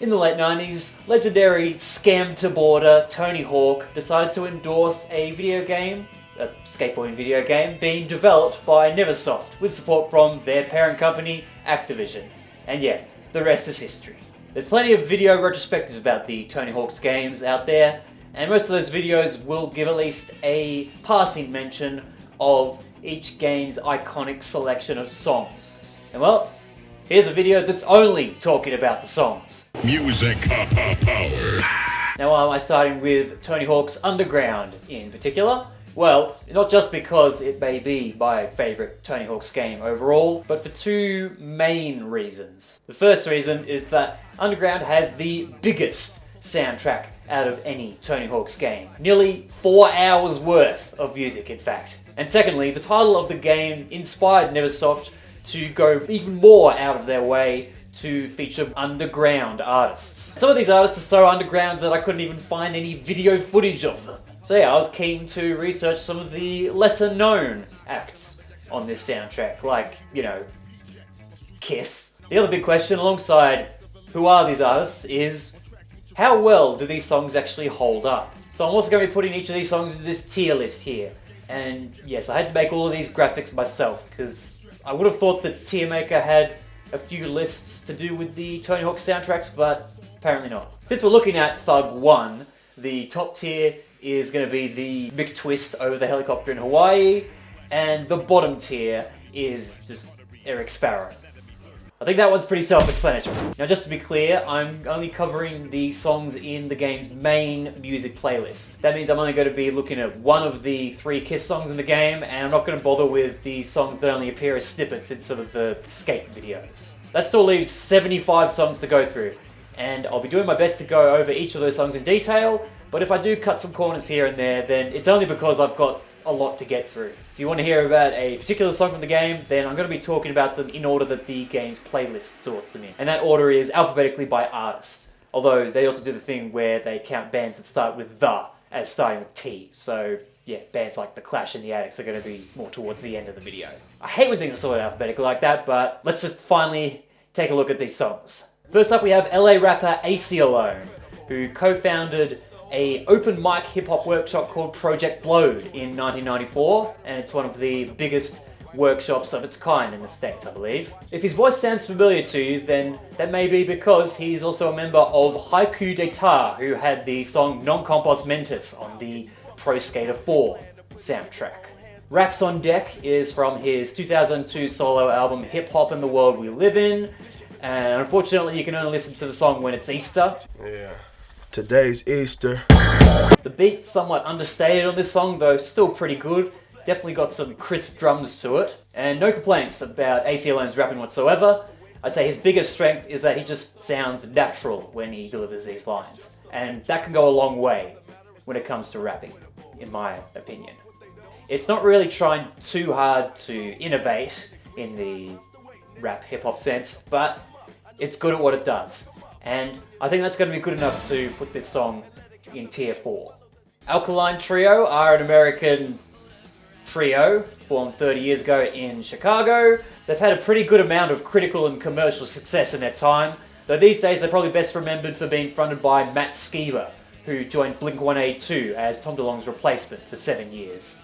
In the late 90s, legendary scam-to-border Tony Hawk decided to endorse a skateboarding video game, being developed by Neversoft with support from their parent company, Activision. And yeah, the rest is history. There's plenty of video retrospectives about the Tony Hawk's games out there, and most of those videos will give at least a passing mention of each game's iconic selection of songs. And well, here's a video that's only talking about the songs. Music power. Now, why am I starting with Tony Hawk's Underground in particular? Well, not just because it may be my favourite Tony Hawk's game overall, but for two main reasons. The first reason is that Underground has the biggest soundtrack out of any Tony Hawk's game. Nearly 4 hours worth of music, in fact. And secondly, the title of the game inspired Neversoft to go even more out of their way to feature underground artists. Some of these artists are so underground that I couldn't even find any video footage of them. So yeah, I was keen to research some of the lesser known acts on this soundtrack, like, Kiss. The other big question alongside who are these artists is how well do these songs actually hold up? So I'm also going to be putting each of these songs into this tier list here. And yes, I had to make all of these graphics myself because I would have thought that Tier Maker had a few lists to do with the Tony Hawk soundtracks, but apparently not. Since we're looking at Thug 1, the top tier is going to be the big twist over the helicopter in Hawaii, and the bottom tier is just Eric Sparrow. I think that was pretty self-explanatory. Now, just to be clear, I'm only covering the songs in the game's main music playlist. That means I'm only going to be looking at one of the 3 Kiss songs in the game, and I'm not going to bother with the songs that only appear as snippets in some of the skate videos. That still leaves 75 songs to go through, and I'll be doing my best to go over each of those songs in detail, but if I do cut some corners here and there, then it's only because I've got a lot to get through. If you want to hear about a particular song from the game, then I'm going to be talking about them in order that the game's playlist sorts them in. And that order is alphabetically by artist. Although they also do the thing where they count bands that start with the as starting with T. So yeah, bands like The Clash and The Addicts are going to be more towards the end of the video. I hate when things are sorted alphabetically like that, but let's just finally take a look at these songs. First up we have LA rapper AC Alone, who co-founded an open mic hip-hop workshop called Project Blowed in 1994, and it's one of the biggest workshops of its kind in the States, I believe. If his voice sounds familiar to you, then that may be because he's also a member of Haiku d'Etat, who had the song Non Compos Mentis on the Pro Skater 4 soundtrack. Raps on Deck is from his 2002 solo album Hip Hop and the World We Live In, and unfortunately you can only listen to the song when it's Easter. Yeah. Today's Easter. The beat's somewhat understated on this song, though still pretty good. Definitely got some crisp drums to it. And no complaints about AC Alone's rapping whatsoever. I'd say his biggest strength is that he just sounds natural when he delivers these lines. And that can go a long way when it comes to rapping, in my opinion. It's not really trying too hard to innovate in the rap hip-hop sense, but it's good at what it does. And I think that's going to be good enough to put this song in tier 4. Alkaline Trio are an American trio formed 30 years ago in Chicago. They've had a pretty good amount of critical and commercial success in their time, though these days they're probably best remembered for being fronted by Matt Skiba, who joined Blink-182 as Tom DeLonge's replacement for 7 years.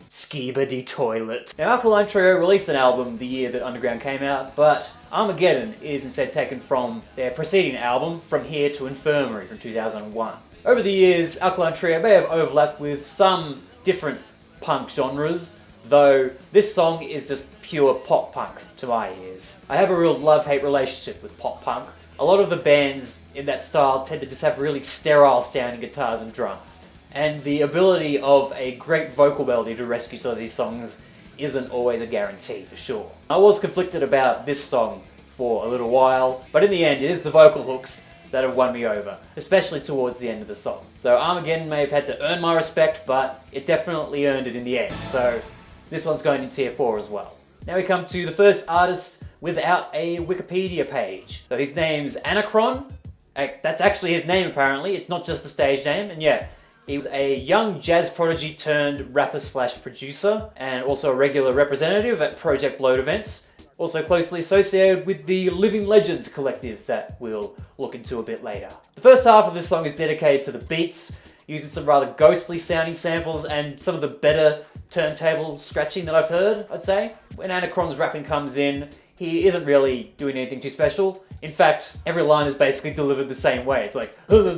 Skiba Toilet. Now, Alkaline Trio released an album the year that Underground came out, but Armageddon is instead taken from their preceding album, From Here to Infirmary, from 2001. Over the years, Alkaline Trio may have overlapped with some different punk genres, though this song is just pure pop punk to my ears. I have a real love-hate relationship with pop punk. A lot of the bands in that style tend to just have really sterile sounding guitars and drums. And the ability of a great vocal melody to rescue some of these songs isn't always a guarantee, for sure. I was conflicted about this song for a little while, but in the end it is the vocal hooks that have won me over, especially towards the end of the song. So Armageddon may have had to earn my respect, but it definitely earned it in the end, so this one's going in tier 4 as well. Now we come to the first artist without a Wikipedia page. So his name's Anachron. That's actually his name apparently, it's not just a stage name, and yeah, He was a young jazz prodigy turned rapper slash producer, and also a regular representative at Project Bloat events. Also closely associated with the Living Legends collective that we'll look into a bit later. The first half of this song is dedicated to the beats, using some rather ghostly sounding samples and some of the better turntable scratching that I've heard, I'd say. When Anachron's rapping comes in, he isn't really doing anything too special. In fact, every line is basically delivered the same way. It's like, you know,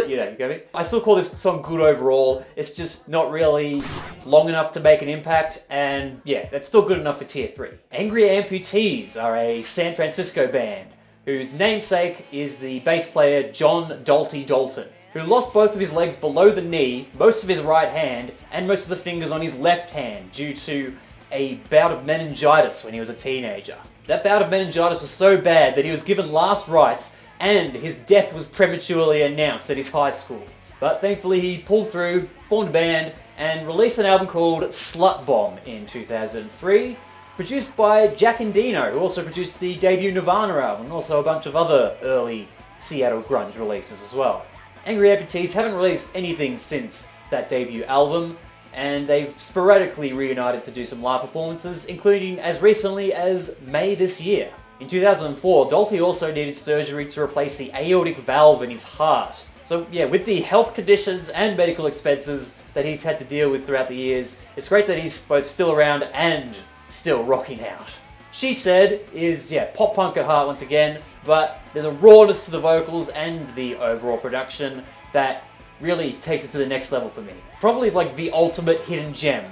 you get me? I still call this song good overall. It's just not really long enough to make an impact, and yeah, that's still good enough for tier 3. Angry Amputees are a San Francisco band whose namesake is the bass player John Dalty Dalton, who lost both of his legs below the knee, most of his right hand, and most of the fingers on his left hand due to a bout of meningitis when he was a teenager. That bout of meningitis was so bad that he was given last rites and his death was prematurely announced at his high school. But thankfully he pulled through, formed a band, and released an album called Slut Bomb in 2003, produced by Jack Endino, who also produced the debut Nirvana album and also a bunch of other early Seattle grunge releases as well. Angry Amputees haven't released anything since that debut album, and they've sporadically reunited to do some live performances, including as recently as May this year. In 2004, Dalty also needed surgery to replace the aortic valve in his heart. So yeah, with the health conditions and medical expenses that he's had to deal with throughout the years, it's great that he's both still around and still rocking out. She Said is, yeah, pop punk at heart once again, but there's a rawness to the vocals and the overall production that really takes it to the next level for me. Probably like the ultimate hidden gem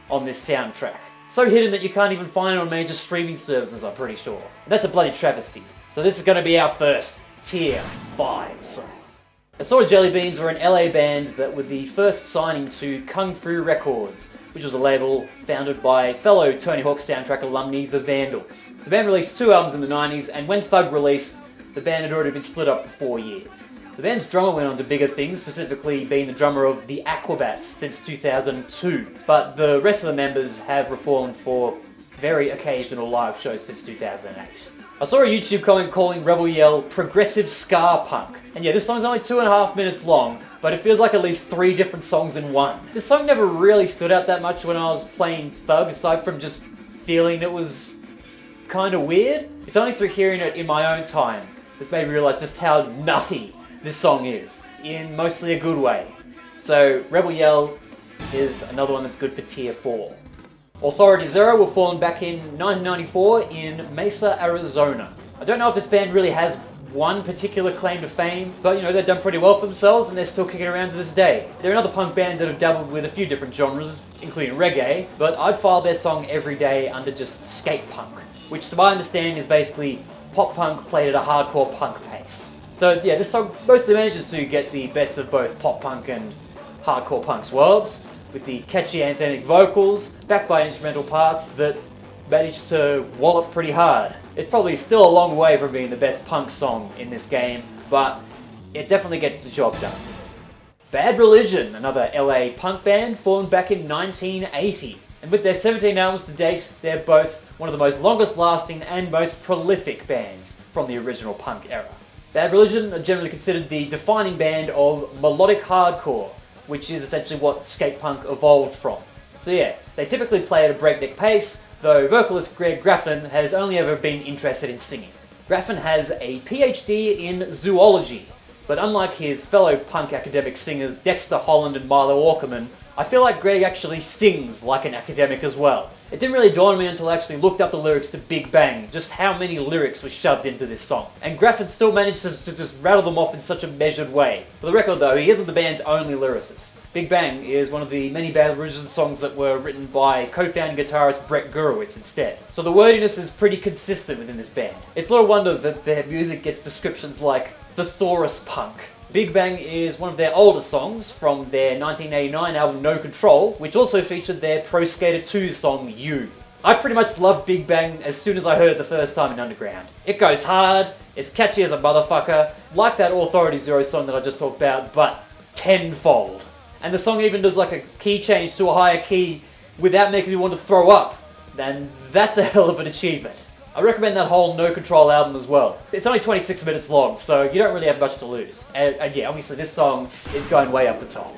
on this soundtrack. So hidden that you can't even find it on major streaming services, I'm pretty sure. And that's a bloody travesty. So this is going to be our first tier 5 song. Assorted Jelly Beans were an LA band that were the first signing to Kung Fu Records, which was a label founded by fellow Tony Hawk soundtrack alumni, the Vandals. The band released 2 albums in the 90s, and when Thug released, the band had already been split up for 4 years. The band's drummer went on to bigger things, specifically being the drummer of the Aquabats since 2002, but the rest of the members have reformed for very occasional live shows since 2008. I saw a YouTube comment calling Rebel Yell progressive ska punk, and yeah, this song's only 2.5 minutes long, but it feels like at least 3 different songs in one. This song never really stood out that much when I was playing Thug, aside from just feeling it was kind of weird. It's only through hearing it in my own time that's made me realise just how nutty this song is, in mostly a good way. So Rebel Yell is another one that's good for tier 4. Authority Zero were formed back in 1994 in Mesa, Arizona. I don't know if this band really has one particular claim to fame, but you know, they've done pretty well for themselves and they're still kicking around to this day. They're another punk band that have dabbled with a few different genres, including reggae, but I'd file their song Every Day under just skate punk, which to my understanding is basically pop punk played at a hardcore punk pace. So yeah, this song mostly manages to get the best of both pop punk and hardcore punk's worlds, with the catchy anthemic vocals, backed by instrumental parts that manage to wallop pretty hard. It's probably still a long way from being the best punk song in this game, but it definitely gets the job done. Bad Religion, another LA punk band formed back in 1980. And with their 17 albums to date, they're both one of the most longest lasting and most prolific bands from the original punk era. Bad Religion are generally considered the defining band of melodic hardcore, which is essentially what skate punk evolved from. So yeah, they typically play at a breakneck pace, though vocalist Greg Graffin has only ever been interested in singing. Graffin has a PhD in zoology, but unlike his fellow punk academic singers Dexter Holland and Milo Aukerman, I feel like Greg actually sings like an academic as well. It didn't really dawn on me until I actually looked up the lyrics to Big Bang, just how many lyrics were shoved into this song. And Graffin still manages to just rattle them off in such a measured way. For the record though, he isn't the band's only lyricist. Big Bang is one of the many Bad Religion songs that were written by co-founding guitarist Brett Gurewitz instead. So the wordiness is pretty consistent within this band. It's little wonder that their music gets descriptions like thesaurus punk. Big Bang is one of their older songs from their 1989 album No Control, which also featured their Pro Skater 2 song You. I pretty much loved Big Bang as soon as I heard it the first time in Underground. It goes hard, it's catchy as a motherfucker, like that Authority Zero song that I just talked about, but tenfold. And the song even does like a key change to a higher key without making me want to throw up. And that's a hell of an achievement. I recommend that whole No Control album as well. It's only 26 minutes long, so you don't really have much to lose. And yeah, obviously this song is going way up the top.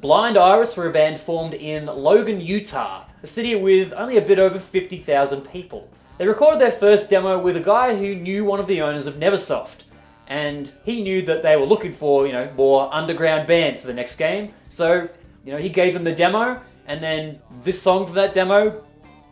Blind Iris were a band formed in Logan, Utah, a city with only a bit over 50,000 people. They recorded their first demo with a guy who knew one of the owners of Neversoft, and he knew that they were looking for, more underground bands for the next game, so, he gave them the demo, and then this song from that demo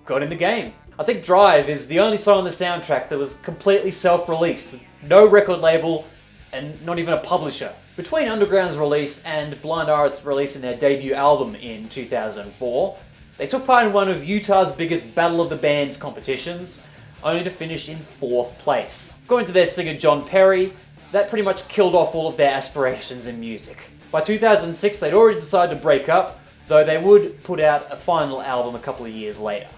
got in the game. I think Drive is the only song on the soundtrack that was completely self-released, no record label, and not even a publisher. Between Underground's release and Blind Iris releasing their debut album in 2004, they took part in one of Utah's biggest Battle of the Bands competitions, only to finish in 4th place. According to their singer John Perry, that pretty much killed off all of their aspirations in music. By 2006, they'd already decided to break up, though they would put out a final album a couple of years later.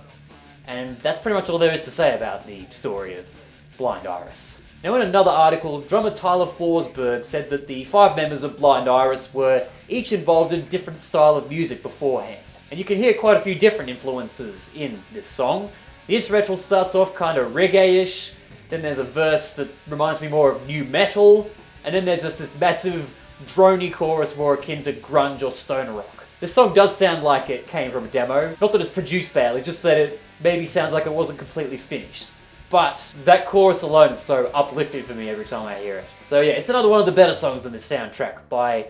And that's pretty much all there is to say about the story of Blind Iris. Now, in another article, drummer Tyler Forsberg said that the 5 members of Blind Iris were each involved in a different style of music beforehand. And you can hear quite a few different influences in this song. The instrumental starts off kind of reggae-ish, then there's a verse that reminds me more of new metal, and then there's just this massive drony chorus more akin to grunge or stoner rock. This song does sound like it came from a demo, not that it's produced badly, just that it maybe sounds like it wasn't completely finished. But that chorus alone is so uplifting for me every time I hear it. So yeah, it's another one of the better songs on this soundtrack by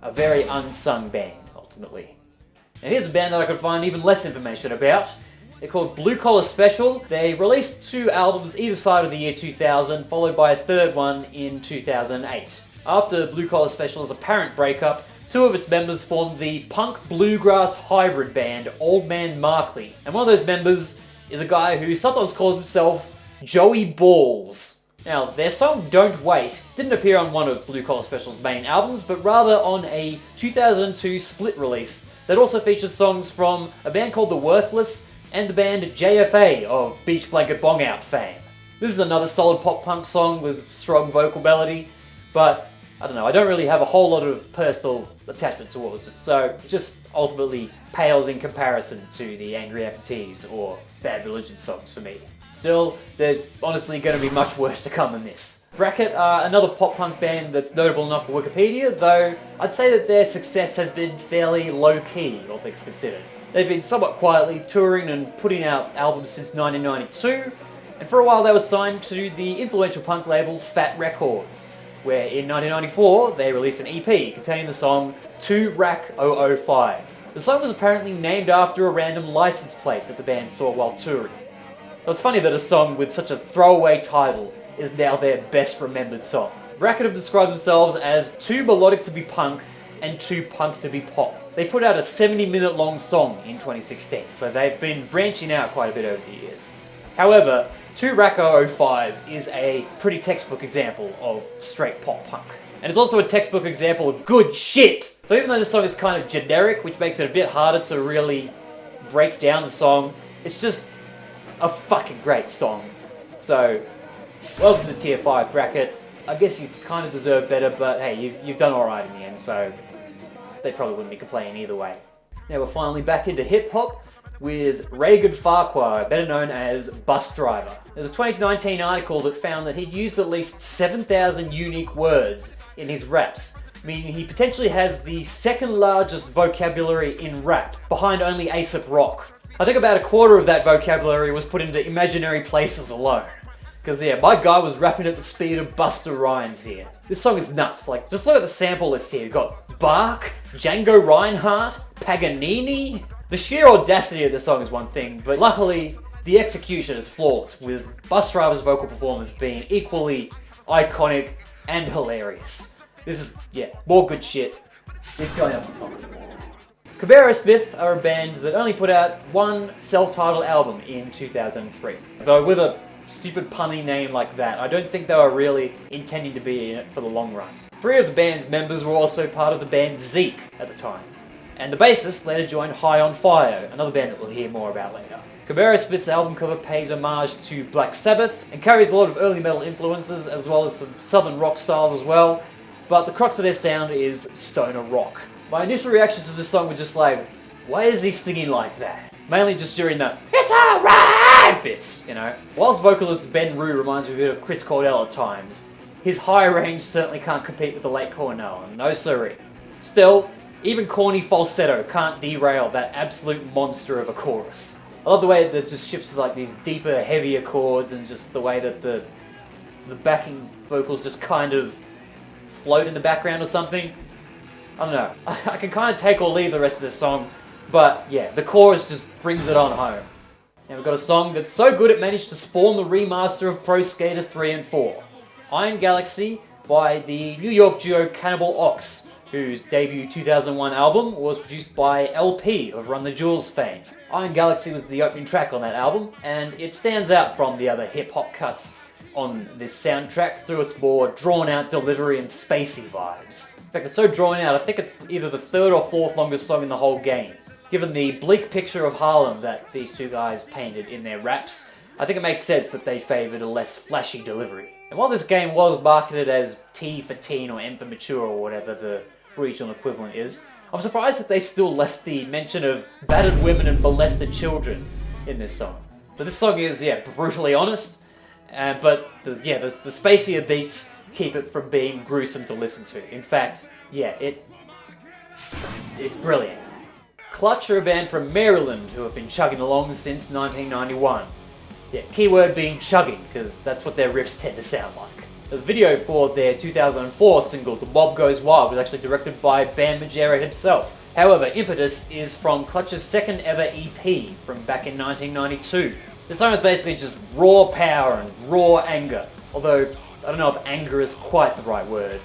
a very unsung band, ultimately. Now here's a band that I could find even less information about. They're called Blue Collar Special. They released 2 albums either side of the year 2000, followed by a 3rd one in 2008. After Blue Collar Special's apparent breakup, 2 of its members formed the punk bluegrass hybrid band Old Man Markley. And one of those members is a guy who sometimes calls himself Joey Balls. Now, their song Don't Wait didn't appear on one of Blue Collar Special's main albums, but rather on a 2002 split release that also featured songs from a band called The Worthless and the band JFA of Beach Blanket Bong Out fame. This is another solid pop-punk song with strong vocal melody, but I don't know, I don't really have a whole lot of personal attachment towards it, so it just ultimately pales in comparison to the Angry Amputees or Bad Religion songs for me. Still, there's honestly going to be much worse to come than this. Bracket are another pop-punk band that's notable enough for Wikipedia, though I'd say that their success has been fairly low-key, all things considered. They've been somewhat quietly touring and putting out albums since 1992, and for a while they were signed to the influential punk label Fat Records, where in 1994 they released an EP containing the song 2 Rack 005. The song was apparently named after a random license plate that the band saw while touring. So it's funny that a song with such a throwaway title is now their best remembered song. Bracket have described themselves as too melodic to be punk and too punk to be pop. They put out a 70-minute long song in 2016, so they've been branching out quite a bit over the years. However, 2 Rack 005 is a pretty textbook example of straight pop punk. And it's also a textbook example of good shit! So even though this song is kind of generic, which makes it a bit harder to really break down the song, it's just a fucking great song. So, welcome to the Tier 5 bracket. I guess you kind of deserve better, but hey, you've done alright in the end, so they probably wouldn't be complaining either way. Now we're finally back into hip-hop with Reagan Farquhar, better known as Bus Driver. There's a 2019 article that found that he'd used at least 7,000 unique words in his raps, meaning he potentially has the 2nd largest vocabulary in rap, behind only A$AP Rock. I think about a quarter of that vocabulary was put into imaginary places alone. Because yeah, my guy was rapping at the speed of Busta Rhymes here. This song is nuts, like, just look at the sample list here. You've got Bark, Django Reinhardt, Paganini. The sheer audacity of the song is one thing, but luckily, the execution is flawless, with Bus Driver's vocal performance being equally iconic and hilarious. This is, yeah, more good shit. It's going up the top. Cabera Smith are a band that only put out one self-titled album in 2003. Though with a stupid punny name like that, I don't think they were really intending to be in it for the long run. 3 of the band's members were also part of the band Zeke at the time. And the bassist later joined High on Fire, another band that we'll hear more about later. Cabera Smith's album cover pays homage to Black Sabbath and carries a lot of early metal influences as well as some southern rock styles as well, but the crux of their sound is stoner rock. My initial reaction to this song was just like, why is he singing like that? Mainly just during the "It's alright!" bits, Whilst vocalist Ben Rue reminds me a bit of Chris Cornell at times, his high range certainly can't compete with the late Cornell, no siree. Still, even corny falsetto can't derail that absolute monster of a chorus. I love the way that it just shifts to like these deeper, heavier chords, and just the way that the backing vocals just kind of float in the background or something. I don't know. I can kind of take or leave the rest of this song, but yeah, the chorus just brings it on home. Now we've got a song that's so good it managed to spawn the remaster of Pro Skater 3 and 4. Iron Galaxy by the New York duo Cannibal Ox, whose debut 2001 album was produced by LP of Run the Jewels fame. Iron Galaxy was the opening track on that album, and it stands out from the other hip-hop cuts on this soundtrack through its more drawn-out delivery and spacey vibes. In fact, it's so drawn out, I think it's either the third or fourth longest song in the whole game. Given the bleak picture of Harlem that these two guys painted in their raps, I think it makes sense that they favoured a less flashy delivery. And while this game was marketed as T for teen or M for mature or whatever the regional equivalent is, I'm surprised that they still left the mention of battered women and molested children in this song. So this song is, brutally honest, but the spacier beats keep it from being gruesome to listen to. In fact, it's brilliant. Clutch are a band from Maryland who have been chugging along since 1991. Yeah, keyword being chugging, because that's what their riffs tend to sound like. The video for their 2004 single, The Mob Goes Wild, was actually directed by Bam Margera himself. However, Impetus is from Clutch's second ever EP from back in 1992. The song is basically just raw power and raw anger, although I don't know if anger is quite the right word.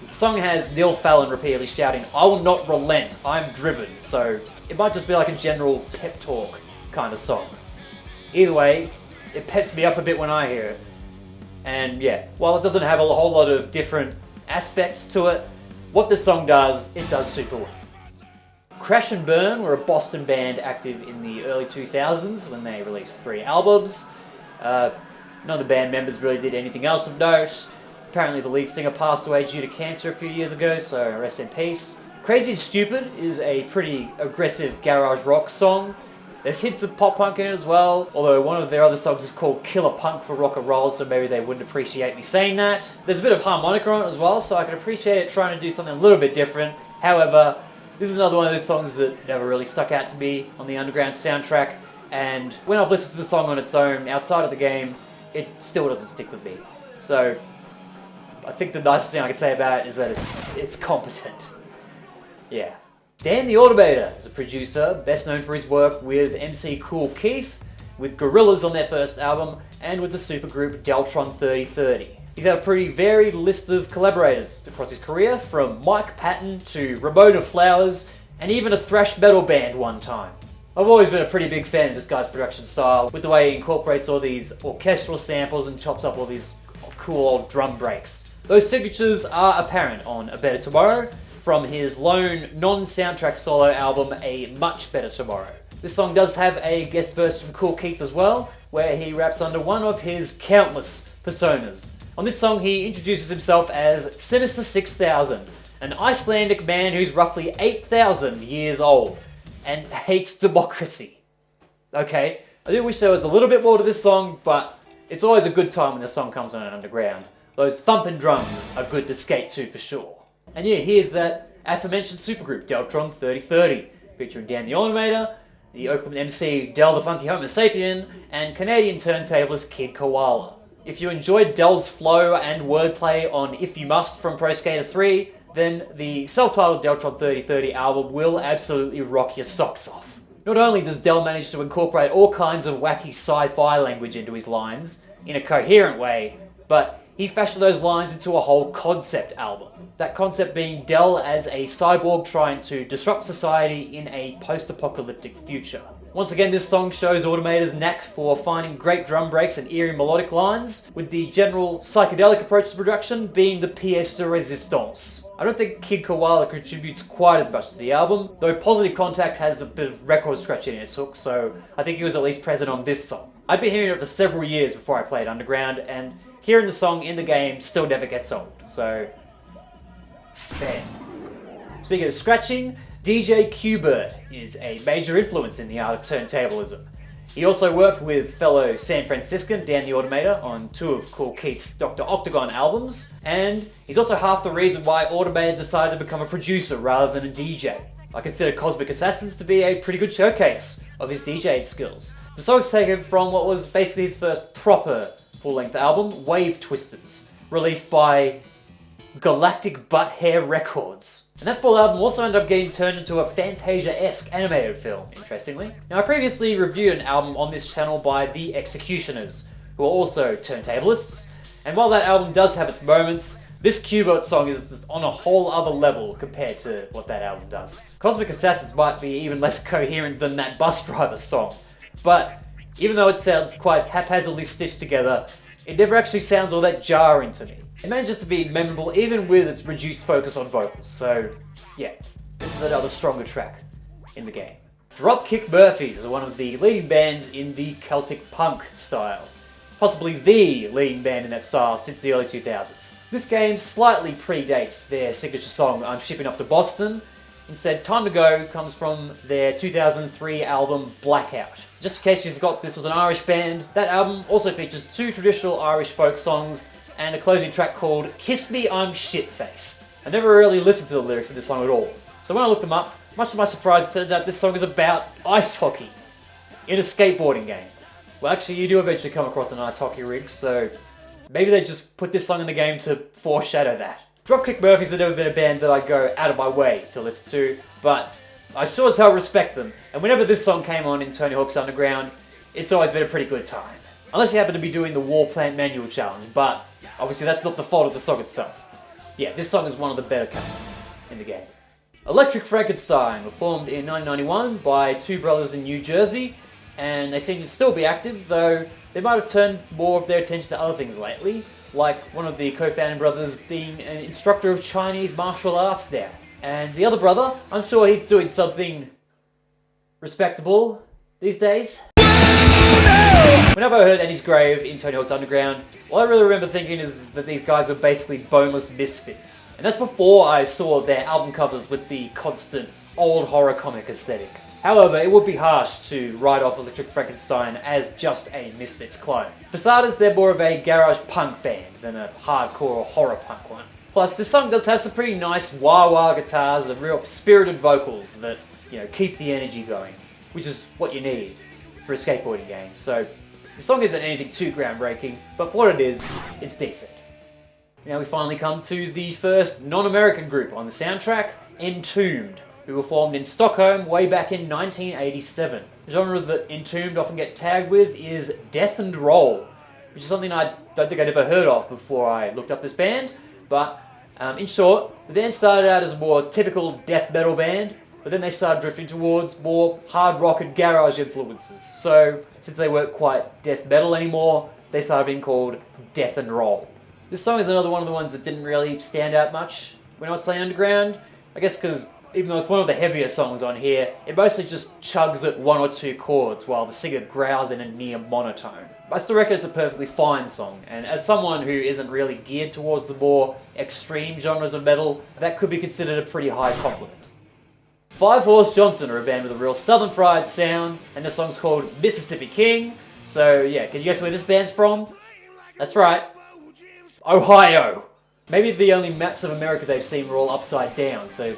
The song has Neil Fallon repeatedly shouting, "I will not relent, I'm driven," so it might just be like a general pep talk kind of song. Either way, it peps me up a bit when I hear it. And while it doesn't have a whole lot of different aspects to it, what this song does, it does super well. Crash and Burn were a Boston band active in the early 2000s when they released 3 albums. None of the band members really did anything else of note. Apparently the lead singer passed away due to cancer a few years ago, so rest in peace. Crazy and Stupid is a pretty aggressive garage rock song. There's hints of pop punk in it as well, although one of their other songs is called Killer Punk for Rock and Roll, so maybe they wouldn't appreciate me saying that. There's a bit of harmonica on it as well, so I can appreciate it trying to do something a little bit different. However, this is another one of those songs that never really stuck out to me on the Underground soundtrack, and when I've listened to the song on its own outside of the game, it still doesn't stick with me. So I think the nicest thing I can say about it is that it's competent. Yeah. Dan the Automator is a producer, best known for his work with MC Kool Keith, with Gorillaz on their first album, and with the supergroup Deltron 3030. He's had a pretty varied list of collaborators across his career, from Mike Patton to Ramona Flowers, and even a thrash metal band one time. I've always been a pretty big fan of this guy's production style, with the way he incorporates all these orchestral samples and chops up all these cool old drum breaks. Those signatures are apparent on A Better Tomorrow, from his lone non-soundtrack solo album, A Much Better Tomorrow. This song does have a guest verse from Kool Keith as well, where he raps under one of his countless personas. On this song, he introduces himself as Sinister 6000, an Icelandic man who's roughly 8,000 years old, and hates democracy. Okay, I do wish there was a little bit more to this song, but it's always a good time when the song comes on an Underground. Those thumping drums are good to skate to for sure. And here's that aforementioned supergroup, Deltron 3030, featuring Dan the Automator, the Oakland MC Del the Funky Homo Sapien, and Canadian turntablist Kid Koala. If you enjoyed Del's flow and wordplay on If You Must from Pro Skater 3, then the self-titled Deltron 3030 album will absolutely rock your socks off. Not only does Del manage to incorporate all kinds of wacky sci-fi language into his lines, in a coherent way, but he fashioned those lines into a whole concept album. That concept being Del as a cyborg trying to disrupt society in a post-apocalyptic future. Once again, this song shows Automator's knack for finding great drum breaks and eerie melodic lines, with the general psychedelic approach to production being the pièce de résistance. I don't think Kid Koala contributes quite as much to the album, though Positive Contact has a bit of record scratching in its hook, so I think he was at least present on this song. I'd been hearing it for several years before I played Underground, and hearing the song in the game still never gets old, so bam. Speaking of scratching, DJ Qbert is a major influence in the art of turntablism. He also worked with fellow San Franciscan Dan the Automator on two of Cool Keith's Dr. Octagon albums, and he's also half the reason why Automator decided to become a producer rather than a DJ. I consider Cosmic Assassins to be a pretty good showcase of his DJing skills. The song's taken from what was basically his first proper full-length album, Wave Twisters, released by Galactic Butt Hair Records. And that full album also ended up getting turned into a Fantasia-esque animated film, interestingly. Now, I previously reviewed an album on this channel by The Executioners, who are also turntablists, and while that album does have its moments, this Q-Boat song is just on a whole other level compared to what that album does. Cosmic Assassins might be even less coherent than that Bus Driver song, but even though it sounds quite haphazardly stitched together, it never actually sounds all that jarring to me. It manages to be memorable even with its reduced focus on vocals, so yeah, this is another stronger track in the game. Dropkick Murphys are one of the leading bands in the Celtic punk style. Possibly the leading band in that style since the early 2000s. This game slightly predates their signature song, I'm Shipping Up to Boston. Instead, Time to Go comes from their 2003 album Blackout. Just in case you forgot this was an Irish band, that album also features two traditional Irish folk songs and a closing track called Kiss Me I'm Shit-Faced. I never really listened to the lyrics of this song at all, so when I looked them up, much to my surprise it turns out this song is about ice hockey in a skateboarding game. Well, actually you do eventually come across an ice hockey rig, so maybe they just put this song in the game to foreshadow that. Dropkick Murphys have never been a band that I go out of my way to listen to, but I sure as hell respect them, and whenever this song came on in Tony Hawk's Underground, it's always been a pretty good time. Unless you happen to be doing the War Plant Manual Challenge, but obviously that's not the fault of the song itself. Yeah, this song is one of the better cuts in the game. Electric Frankenstein were formed in 1991 by two brothers in New Jersey, and they seem to still be active, though they might have turned more of their attention to other things lately, like one of the co-founding brothers being an instructor of Chinese martial arts now. And the other brother, I'm sure he's doing something respectable these days. Whenever I heard Eddie's Grave in Tony Hawk's Underground, all I really remember thinking is that these guys were basically boneless misfits. And that's before I saw their album covers with the constant old horror comic aesthetic. However, it would be harsh to write off Electric Frankenstein as just a Misfits clone. For starters, they're more of a garage punk band than a hardcore horror punk one. Plus, this song does have some pretty nice wah-wah guitars and real spirited vocals that, keep the energy going, which is what you need for a skateboarding game. So, the song isn't anything too groundbreaking, but for what it is, it's decent. Now we finally come to the first non-American group on the soundtrack, Entombed, who were formed in Stockholm way back in 1987. The genre that Entombed often get tagged with is death and roll, which is something I don't think I'd ever heard of before I looked up this band, but in short, the band started out as a more typical death metal band, but then they started drifting towards more hard rock and garage influences. So, since they weren't quite death metal anymore, they started being called death and roll. This song is another one of the ones that didn't really stand out much when I was playing Underground. I guess because even though it's one of the heavier songs on here, it mostly just chugs at one or two chords while the singer growls in a near monotone. I still reckon it's a perfectly fine song, and as someone who isn't really geared towards the more extreme genres of metal, that could be considered a pretty high compliment. Five Horse Johnson are a band with a real southern fried sound, and the song's called Mississippi King. So yeah, can you guess where this band's from? That's right, Ohio. Maybe the only maps of America they've seen were all upside down, so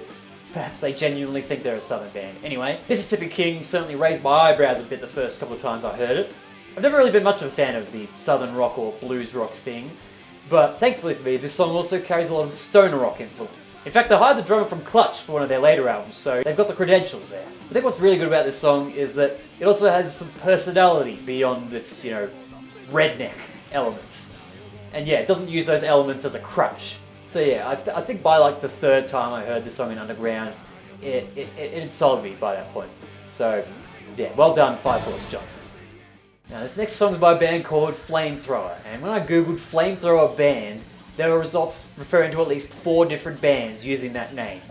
perhaps they genuinely think they're a southern band. Anyway, Mississippi King certainly raised my eyebrows a bit the first couple of times I heard it. I've never really been much of a fan of the southern rock or blues rock thing, but thankfully for me, this song also carries a lot of stoner rock influence. In fact, they hired the drummer from Clutch for one of their later albums, so they've got the credentials there. I think what's really good about this song is that it also has some personality beyond its, redneck elements. And yeah, it doesn't use those elements as a crutch. So yeah, I think by like the third time I heard this song in Underground, it had sold me by that point. So yeah, well done, Five Horse Johnson. Now this next song is by a band called Flamethrower, and when I googled Flamethrower band, there were results referring to at least 4 different bands using that name.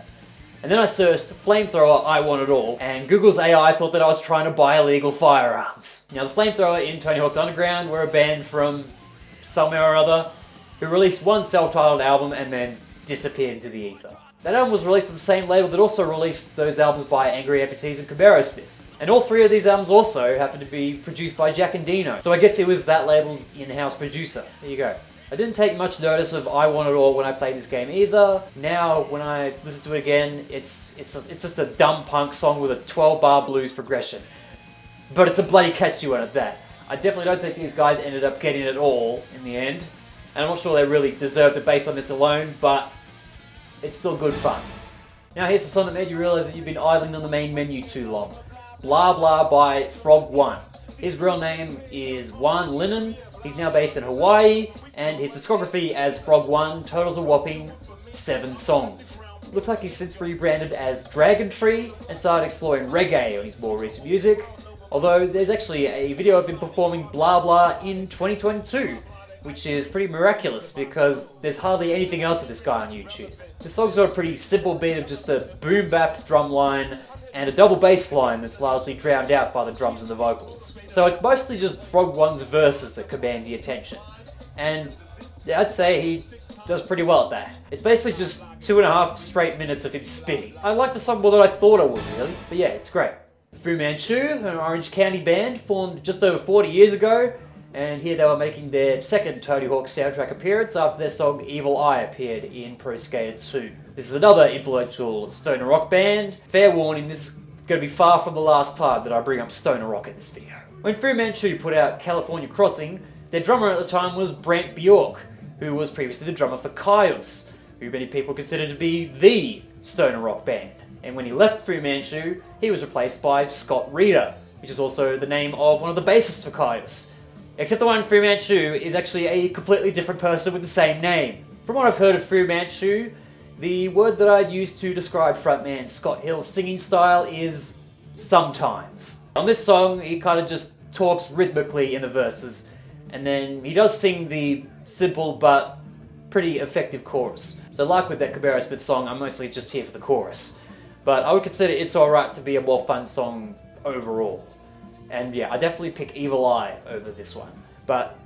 And then I searched Flamethrower I Want It All, and Google's AI thought that I was trying to buy illegal firearms. Now the Flamethrower in Tony Hawk's Underground were a band from somewhere or other who released one self-titled album and then disappeared into the ether. That album was released on the same label that also released those albums by Angry Amputees and Cabarrowsmith. And all three of these albums also happen to be produced by Jack and Dino. So I guess he was that label's in-house producer. There you go. I didn't take much notice of I Want It All when I played this game either. Now, when I listen to it again, it's just a dumb punk song with a 12-bar blues progression. But it's a bloody catchy one at that. I definitely don't think these guys ended up getting it all in the end. And I'm not sure they really deserved it based on this alone, but it's still good fun. Now here's the song that made you realize that you've been idling on the main menu too long. Blah Blah by Frog One. His real name is Juan Lennon. He's now based in Hawaii, and his discography as Frog One totals a whopping 7 songs. Looks like he's since rebranded as Dragon Tree and started exploring reggae on his more recent music, although there's actually a video of him performing Blah Blah in 2022, which is pretty miraculous because there's hardly anything else of this guy on YouTube. The song's got a pretty simple beat of just a boom bap drum line and a double bass line that's largely drowned out by the drums and the vocals. So it's mostly just Frog One's verses that command the attention. And I'd say he does pretty well at that. It's basically just 2.5 straight minutes of him spitting. I like the song more than I thought I would, really. But yeah, it's great. Fu Manchu, an Orange County band formed just over 40 years ago, and here they were making their second Tony Hawk soundtrack appearance after their song Evil Eye appeared in Pro Skater 2. This is another influential stoner rock band. Fair warning, this is going to be far from the last time that I bring up stoner rock in this video. When Fu Manchu put out California Crossing, their drummer at the time was Brant Bjork, who was previously the drummer for Kyuss, who many people consider to be the stoner rock band. And when he left Fu Manchu, he was replaced by Scott Reeder, which is also the name of one of the bassists for Kyuss. Except the one Fu Manchu is actually a completely different person with the same name. From what I've heard of Fu Manchu, the word that I'd use to describe frontman Scott Hill's singing style is sometimes. On this song, he kind of just talks rhythmically in the verses, and then he does sing the simple but pretty effective chorus. So like with that Cabrera Smith song, I'm mostly just here for the chorus. But I would consider It's Alright to be a more fun song overall. And yeah, I definitely pick Evil Eye over this one. But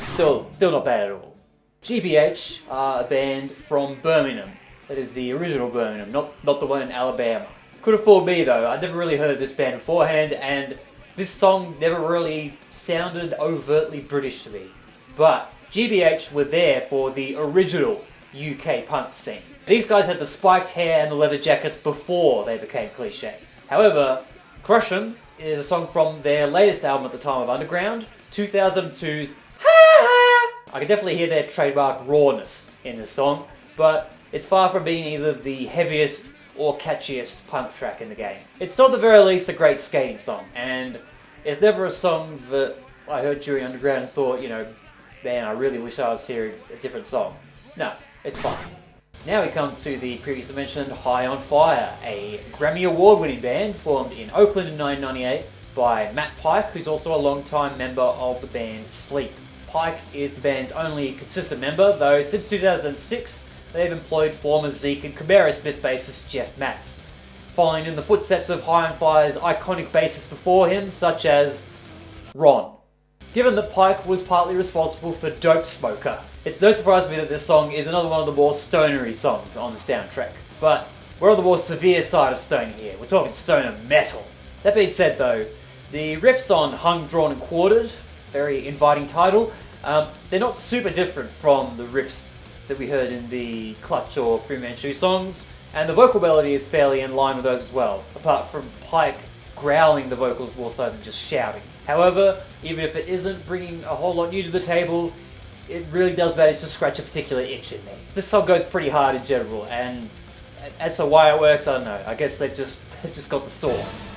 still not bad at all. GBH are a band from Birmingham. That is the original Birmingham, not the one in Alabama. Could have fooled me though, I'd never really heard of this band beforehand, and this song never really sounded overtly British to me. But GBH were there for the original UK punk scene. These guys had the spiked hair and the leather jackets before they became cliches. However, Crush 'Em is a song from their latest album at the time of Underground, 2002's Ha Ha! I can definitely hear their trademark rawness in this song, but it's far from being either the heaviest or catchiest punk track in the game. It's still at the very least a great skating song, and it's never a song that I heard during Underground and thought, man, I really wish I was hearing a different song. No, it's fine. Now we come to the previously mentioned High on Fire, a Grammy Award-winning band formed in Oakland in 1998 by Matt Pike, who's also a long-time member of the band Sleep. Pike is the band's only consistent member, though since 2006 they've employed former Zeke and Cabrera Smith bassist Jeff Matz, following in the footsteps of High on Fire's iconic bassists before him, such as Ron. Given that Pike was partly responsible for Dope Smoker, it's no surprise to me that this song is another one of the more stonery songs on the soundtrack. But we're on the more severe side of stoner here. We're talking stoner metal. That being said though, the riffs on Hung, Drawn and Quartered, very inviting title, they're not super different from the riffs that we heard in the Clutch or Fu Manchu songs, and the vocal melody is fairly in line with those as well, apart from Pike growling the vocals more so than just shouting. However, even if it isn't bringing a whole lot new to the table, it really does manage to scratch a particular itch in me. This song goes pretty hard in general, and as for why it works, I don't know. I guess they've just got the sauce.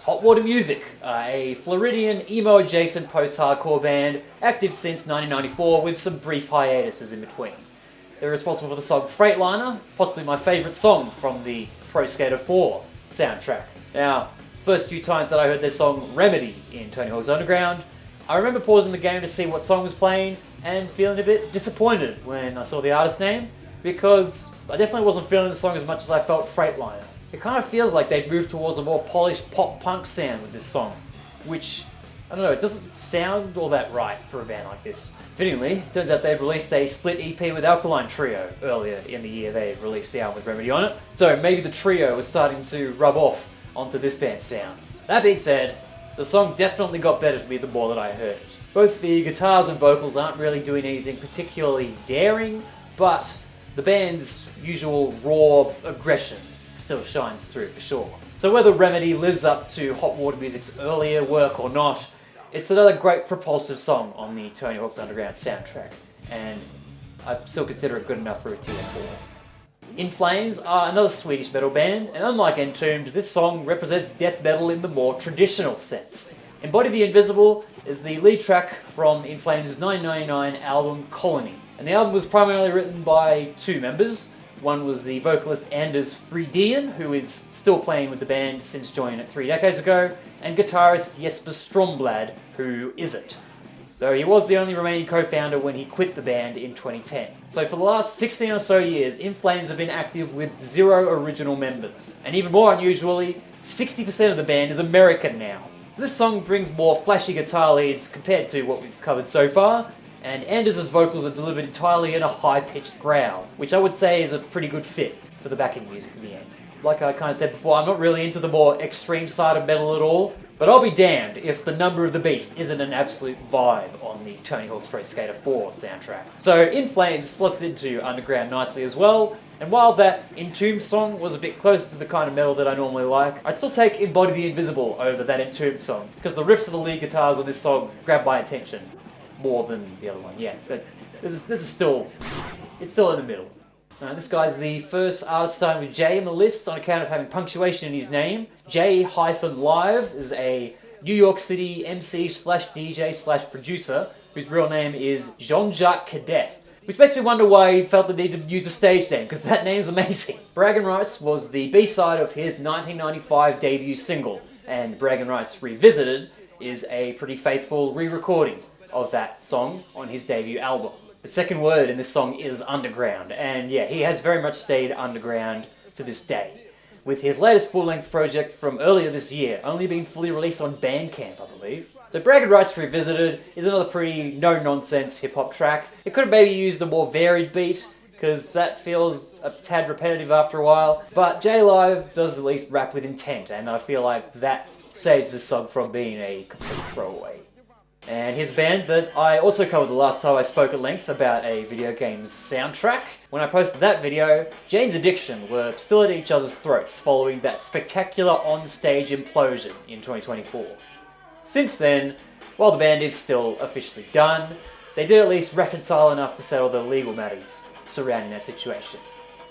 Hot Water Music, a Floridian emo-adjacent post-hardcore band, active since 1994 with some brief hiatuses in between. They're responsible for the song Freightliner, possibly my favourite song from the Pro Skater 4 soundtrack. Now, first few times that I heard their song Remedy in Tony Hawk's Underground, I remember pausing the game to see what song was playing and feeling a bit disappointed when I saw the artist name, because I definitely wasn't feeling the song as much as I felt Freightliner. It kind of feels like they'd moved towards a more polished pop-punk sound with this song, which, I don't know, it doesn't sound all that right for a band like this. Fittingly, it turns out they'd released a split EP with Alkaline Trio earlier in the year. They released the album with Remedy on it, so maybe the trio was starting to rub off onto this band's sound. That being said, the song definitely got better for me the more that I heard it. Both the guitars and vocals aren't really doing anything particularly daring, but the band's usual raw aggression still shines through for sure. So whether Remedy lives up to Hot Water Music's earlier work or not, it's another great propulsive song on the Tony Hawk's Underground soundtrack, and I still consider it good enough for a tier 4. In Flames are another Swedish metal band, and unlike Entombed, this song represents death metal in the more traditional sense. Embody the Invisible is the lead track from In Flames' 1999 album Colony, and the album was primarily written by two members. One was the vocalist Anders Fridén, who is still playing with the band since joining it 3 decades ago, and guitarist Jesper Stromblad, who isn't, though he was the only remaining co-founder when he quit the band in 2010. So for the last 16 or so years, In Flames have been active with 0 original members. And even more unusually, 60% of the band is American now. This song brings more flashy guitar leads compared to what we've covered so far, and Anders' vocals are delivered entirely in a high-pitched growl, which I would say is a pretty good fit for the backing music in the end. Like I kind of said before, I'm not really into the more extreme side of metal at all, but I'll be damned if The Number of the Beast isn't an absolute vibe on the Tony Hawk's Pro Skater 4 soundtrack. So In Flames slots into Underground nicely as well, and while that Entombed song was a bit closer to the kind of metal that I normally like, I'd still take Embody the Invisible over that Entombed song, because the riffs of the lead guitars on this song grab my attention more than the other one, yeah, but this is still, it's still in the middle. This guy's the first artist starting with J in the list on account of having punctuation in his name. J-Live is a New York City MC/DJ/producer whose real name is Jean-Jacques Cadet, which makes me wonder why he felt the need to use a stage name, because that name's amazing. Braggin' Rights was the B-side of his 1995 debut single, and Braggin' Rights Revisited is a pretty faithful re-recording of that song on his debut album. The second word in this song is underground, and yeah, he has very much stayed underground to this day, with his latest full-length project from earlier this year only being fully released on Bandcamp, I believe. So Braggin' Rights Revisited is another pretty no-nonsense hip-hop track. It could have maybe used a more varied beat, because that feels a tad repetitive after a while, but J-Live does at least rap with intent, and I feel like that saves this song from being a complete throwaway. And here's a band that I also covered the last time I spoke at length about a video game's soundtrack. When I posted that video, Jane's Addiction were still at each other's throats following that spectacular on-stage implosion in 2024. Since then, while the band is still officially done, they did at least reconcile enough to settle the legal matters surrounding that situation.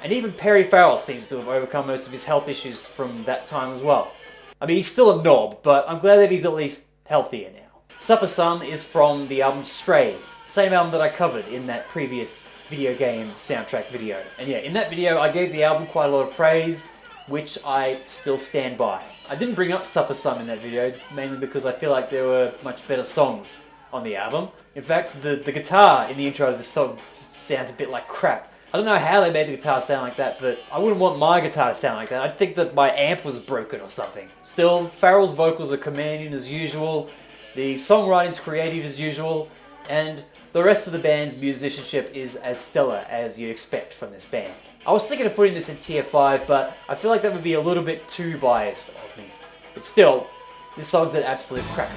And even Perry Farrell seems to have overcome most of his health issues from that time as well. I mean, he's still a knob, but I'm glad that he's at least healthier now. Suffer Some is from the album Strays, same album that I covered in that previous video game soundtrack video. And yeah, in that video I gave the album quite a lot of praise, which I still stand by. I didn't bring up Suffer Some in that video, mainly because I feel like there were much better songs on the album. In fact, the guitar in the intro of this song sounds a bit like crap. I don't know how they made the guitar sound like that, but I wouldn't want my guitar to sound like that. I'd think that my amp was broken or something. Still, Farrell's vocals are commanding as usual, the songwriting's creative as usual, and the rest of the band's musicianship is as stellar as you'd expect from this band. I was thinking of putting this in tier 5, but I feel like that would be a little bit too biased of me. But still, this song's an absolute cracker.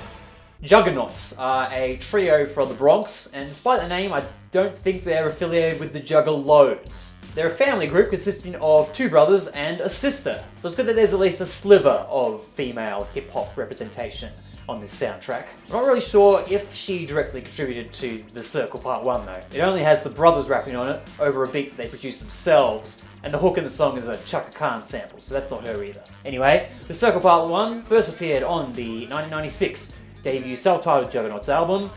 Juggernauts are a trio from the Bronx, and despite the name, I don't think they're affiliated with the Juggalos. They're a family group consisting of 2 brothers and a sister, so it's good that there's at least a sliver of female hip-hop representation on this soundtrack. I'm not really sure if she directly contributed to The Circle Part 1 though. It only has the brothers rapping on it over a beat that they produced themselves, and the hook in the song is a Chaka Khan sample, so that's not her either. Anyway, The Circle Part 1 first appeared on the 1996 debut self-titled Juggernauts album,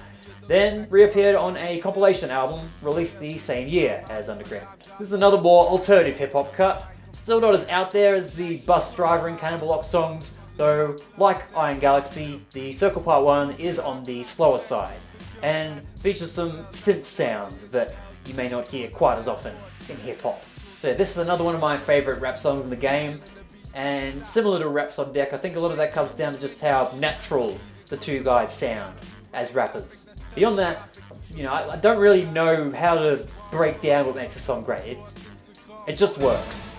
then reappeared on a compilation album released the same year as Underground. This is another more alternative hip-hop cut, still not as out there as the Bus Driver and Cannibal Lock songs, though, like Iron Galaxy, the Circle Part 1 is on the slower side, and features some synth sounds that you may not hear quite as often in hip-hop. So this is another one of my favourite rap songs in the game, and similar to Raps on Deck, I think a lot of that comes down to just how natural the 2 guys sound as rappers. Beyond that, I don't really know how to break down what makes a song great. It just works.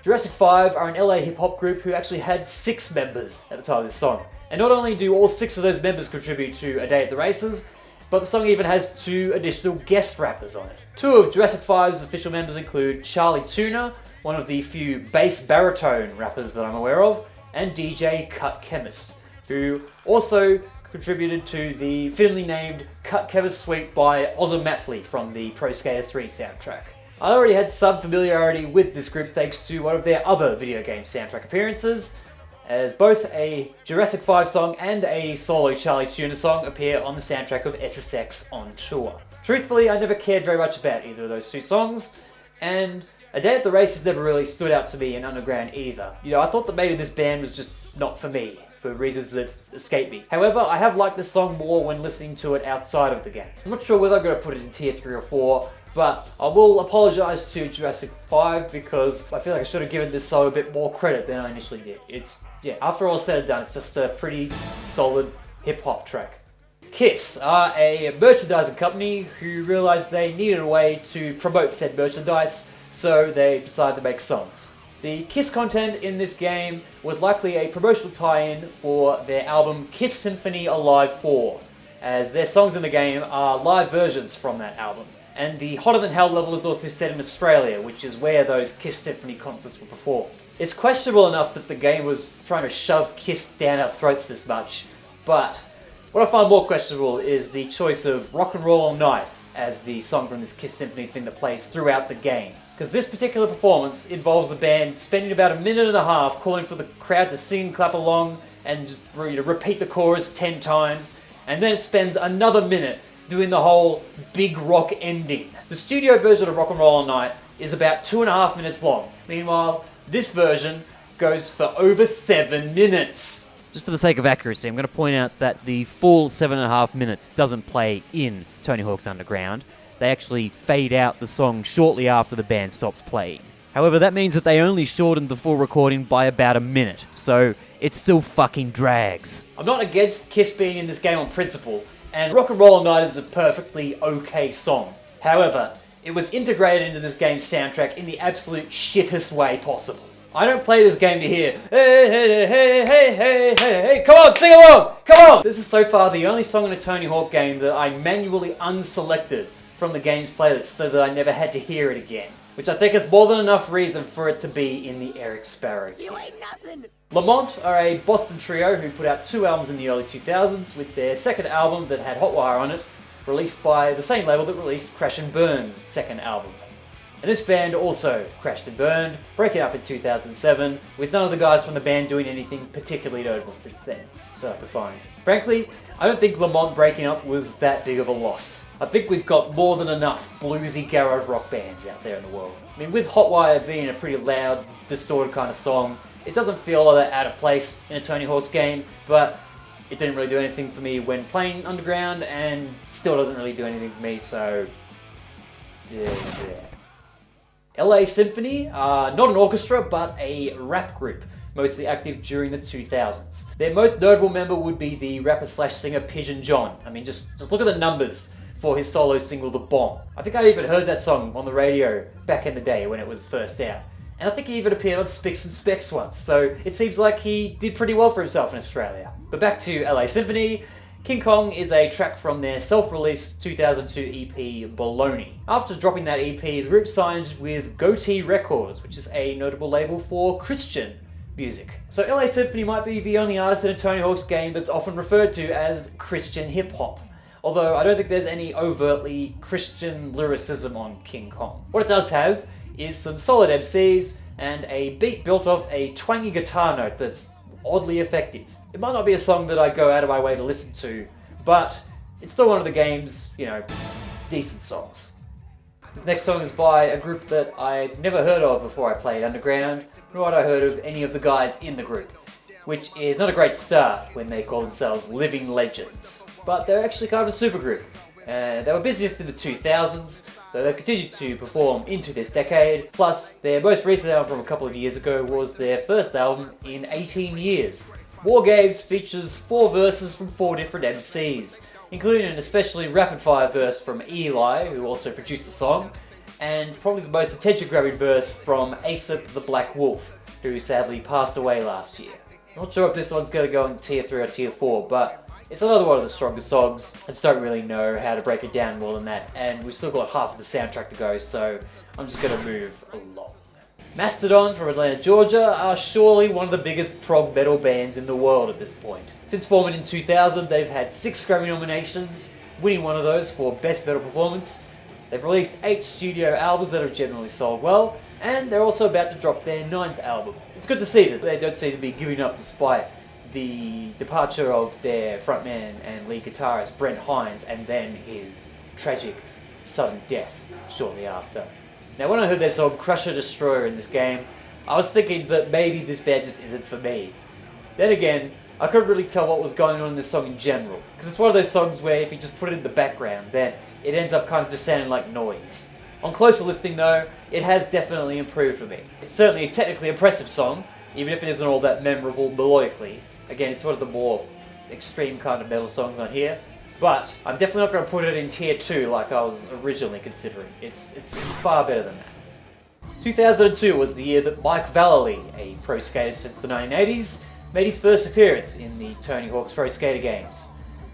Jurassic 5 are an LA hip-hop group who actually had 6 members at the time of this song. And not only do all 6 of those members contribute to A Day at the Races, but the song even has 2 additional guest rappers on it. 2 of Jurassic 5's official members include Charlie Tuna, one of the few bass baritone rappers that I'm aware of, and DJ Cut Chemist, who also contributed to the fittingly named Cut Chemist Suite by Ozymandias from the Pro Skater 3 soundtrack. I already had some familiarity with this group thanks to one of their other video game soundtrack appearances, as both a Jurassic 5 song and a solo Charlie Tuna song appear on the soundtrack of SSX On Tour. Truthfully, I never cared very much about either of those 2 songs, and A Day at the Races never really stood out to me in Underground either. I thought that maybe this band was just not for me, for reasons that escape me. However, I have liked this song more when listening to it outside of the game. I'm not sure whether I'm going to put it in tier 3 or 4, but I will apologise to Jurassic 5 because I feel like I should have given this song a bit more credit than I initially did. After all said and done, it's just a pretty solid hip-hop track. Kiss are a merchandising company who realised they needed a way to promote said merchandise, so they decided to make songs. The Kiss content in this game was likely a promotional tie-in for their album Kiss Symphony Alive 4, as their songs in the game are live versions from that album. And the Hotter Than Hell level is also set in Australia, which is where those Kiss Symphony concerts were performed. It's questionable enough that the game was trying to shove Kiss down our throats this much, but what I find more questionable is the choice of Rock and Roll All Night as the song from this Kiss Symphony thing that plays throughout the game. Because this particular performance involves the band spending about a minute and a half calling for the crowd to sing and clap along and just repeat the chorus 10 times, and then it spends another minute doing the whole big rock ending. The studio version of Rock and Roll All Night is about 2.5 minutes long. Meanwhile, this version goes for over 7 minutes. Just for the sake of accuracy, I'm going to point out that the full 7.5 minutes doesn't play in Tony Hawk's Underground. They actually fade out the song shortly after the band stops playing. However, that means that they only shortened the full recording by about a minute, so it still fucking drags. I'm not against Kiss being in this game on principle, and Rock and Roll All Night is a perfectly okay song. However, it was integrated into this game's soundtrack in the absolute shittest way possible. I don't play this game to hear, hey, hey, hey, hey, hey, hey, hey, come on, sing along, come on! This is so far the only song in a Tony Hawk game that I manually unselected from the game's playlist so that I never had to hear it again, which I think is more than enough reason for it to be in the Eric Sparrow tier. You ain't nothing. Lamont are a Boston trio who put out 2 albums in the early 2000s, with their second album that had Hotwire on it, released by the same label that released Crash and Burn's second album. And this band also crashed and burned, breaking up in 2007, with none of the guys from the band doing anything particularly notable since then, that I could find. Frankly, I don't think Lamont breaking up was that big of a loss. I think we've got more than enough bluesy garage rock bands out there in the world. I mean, with Hotwire being a pretty loud, distorted kind of song, it doesn't feel all that out of place in a Tony Hawk's game, but it didn't really do anything for me when playing Underground, and still doesn't really do anything for me, so yeah. LA Symphony are not an orchestra, but a rap group, mostly active during the 2000s. Their most notable member would be the rapper/singer Pigeon John. I mean, just look at the numbers for his solo single, The Bomb. I think I even heard that song on the radio back in the day when it was first out. And I think he even appeared on Spicks and Specs once, so it seems like he did pretty well for himself in Australia. But back to LA Symphony, King Kong is a track from their self-released 2002 EP, Baloney. After dropping that EP, the group signed with Goatee Records, which is a notable label for Christian music. So LA Symphony might be the only artist in a Tony Hawk's game that's often referred to as Christian hip-hop. Although I don't think there's any overtly Christian lyricism on King Kong. What it does have is some solid MCs and a beat built off a twangy guitar note that's oddly effective. It might not be a song that I go out of my way to listen to, but it's still one of the game's, decent songs. This next song is by a group that I'd never heard of before I played Underground, nor had I heard of any of the guys in the group, which is not a great start when they call themselves Living Legends. But they're actually kind of a supergroup. They were busiest in the 2000s, though they've continued to perform into this decade. Plus, their most recent album from a couple of years ago was their first album in 18 years. War Games features 4 verses from 4 different MCs, including an especially rapid-fire verse from Eli, who also produced the song, and probably the most attention-grabbing verse from Aesop the Black Wolf, who sadly passed away last year. Not sure if this one's going to go in tier 3 or tier 4, but it's another one of the strongest songs. I just don't really know how to break it down more than that, and we've still got half of the soundtrack to go, so I'm just going to move along. Mastodon from Atlanta, Georgia are surely one of the biggest prog metal bands in the world at this point. Since forming in 2000, they've had 6 Grammy nominations, winning one of those for Best Metal Performance. They've released 8 studio albums that have generally sold well, and they're also about to drop their 9th album. It's good to see that they don't seem to be giving up despite the departure of their frontman and lead guitarist Brent Hines and then his tragic sudden death shortly after. Now when I heard their song Crusher Destroyer in this game, I was thinking that maybe this band just isn't for me. Then again, I couldn't really tell what was going on in this song in general, because it's one of those songs where if you just put it in the background, then it ends up kind of just sounding like noise. On closer listening though, it has definitely improved for me. It's certainly a technically impressive song, even if it isn't all that memorable melodically. Again, it's one of the more extreme kind of metal songs on here, but I'm definitely not going to put it in tier 2 like I was originally considering. It's far better than that. 2002 was the year that Mike Vallely, a pro skater since the 1980s, made his first appearance in the Tony Hawk's Pro Skater games.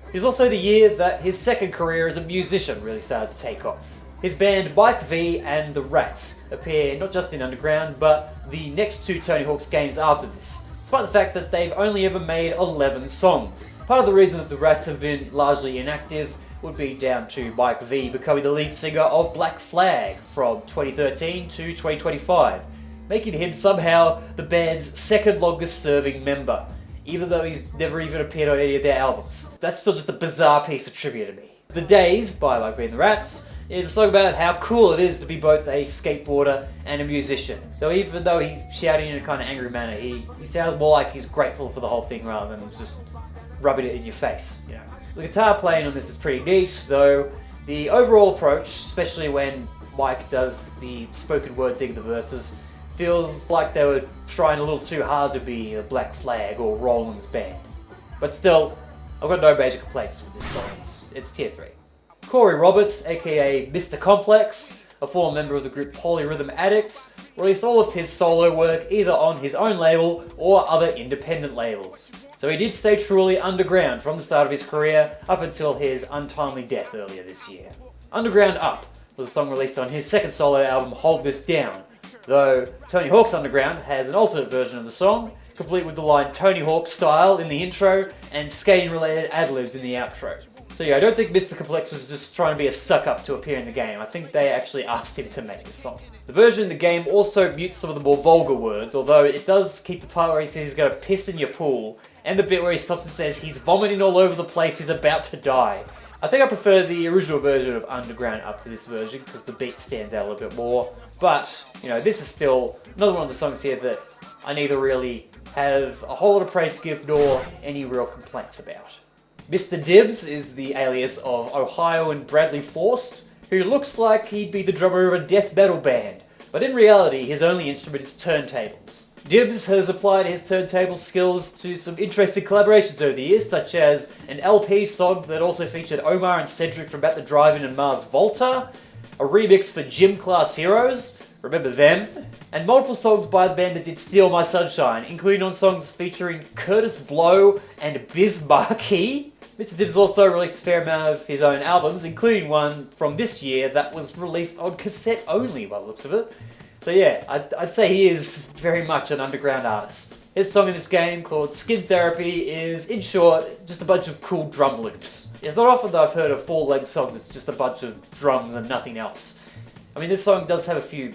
It was also the year that his second career as a musician really started to take off. His band Mike V and the Rats appear not just in Underground, but the next 2 Tony Hawk's games after this, despite the fact that they've only ever made 11 songs. Part of the reason that the Rats have been largely inactive would be down to Mike V becoming the lead singer of Black Flag from 2013 to 2025, making him somehow the band's second longest serving member, even though he's never even appeared on any of their albums. That's still just a bizarre piece of trivia to me. The Days by Mike V and the Rats is a song about how cool it is to be both a skateboarder and a musician. Though even though he's shouting in a kind of angry manner, he sounds more like he's grateful for the whole thing rather than just rubbing it in your face, you know. The guitar playing on this is pretty neat, though the overall approach, especially when Mike does the spoken word thing in the verses, feels like they were trying a little too hard to be a Black Flag or Roland's band. But still, I've got no major complaints with this song. It's tier 3. Corey Roberts, aka Mr. Complex, a former member of the group Polyrhythm Addicts, released all of his solo work either on his own label or other independent labels. So he did stay truly underground from the start of his career up until his untimely death earlier this year. Underground Up was a song released on his second solo album Hold This Down, though Tony Hawk's Underground has an alternate version of the song, complete with the line Tony Hawk style in the intro and skating related ad-libs in the outro. So yeah, I don't think Mr. Complex was just trying to be a suck-up to appear in the game. I think they actually asked him to make the song. The version in the game also mutes some of the more vulgar words, although it does keep the part where he says he's gonna piss in your pool, and the bit where he stops and says he's vomiting all over the place, he's about to die. I think I prefer the original version of Underground Up to this version, because the beat stands out a little bit more, but, you know, this is still another one of the songs here that I neither really have a whole lot of praise to give, nor any real complaints about. Mr. Dibbs is the alias of Ohio and Bradley Forst, who looks like he'd be the drummer of a death metal band, but in reality his only instrument is turntables. Dibbs has applied his turntable skills to some interesting collaborations over the years, such as an LP song that also featured Omar and Cedric from At the Drive-In and Mars Volta, a remix for Gym Class Heroes, remember them, and multiple songs by the band that did Steal My Sunshine, including on songs featuring Curtis Blow and Biz Markie. Mr. Dibbs also released a fair amount of his own albums, including one from this year that was released on cassette only by the looks of it. So yeah, I'd say he is very much an underground artist. His song in this game, called Skin Therapy, is, in short, just a bunch of cool drum loops. It's not often that I've heard a full-length song that's just a bunch of drums and nothing else. I mean, this song does have a few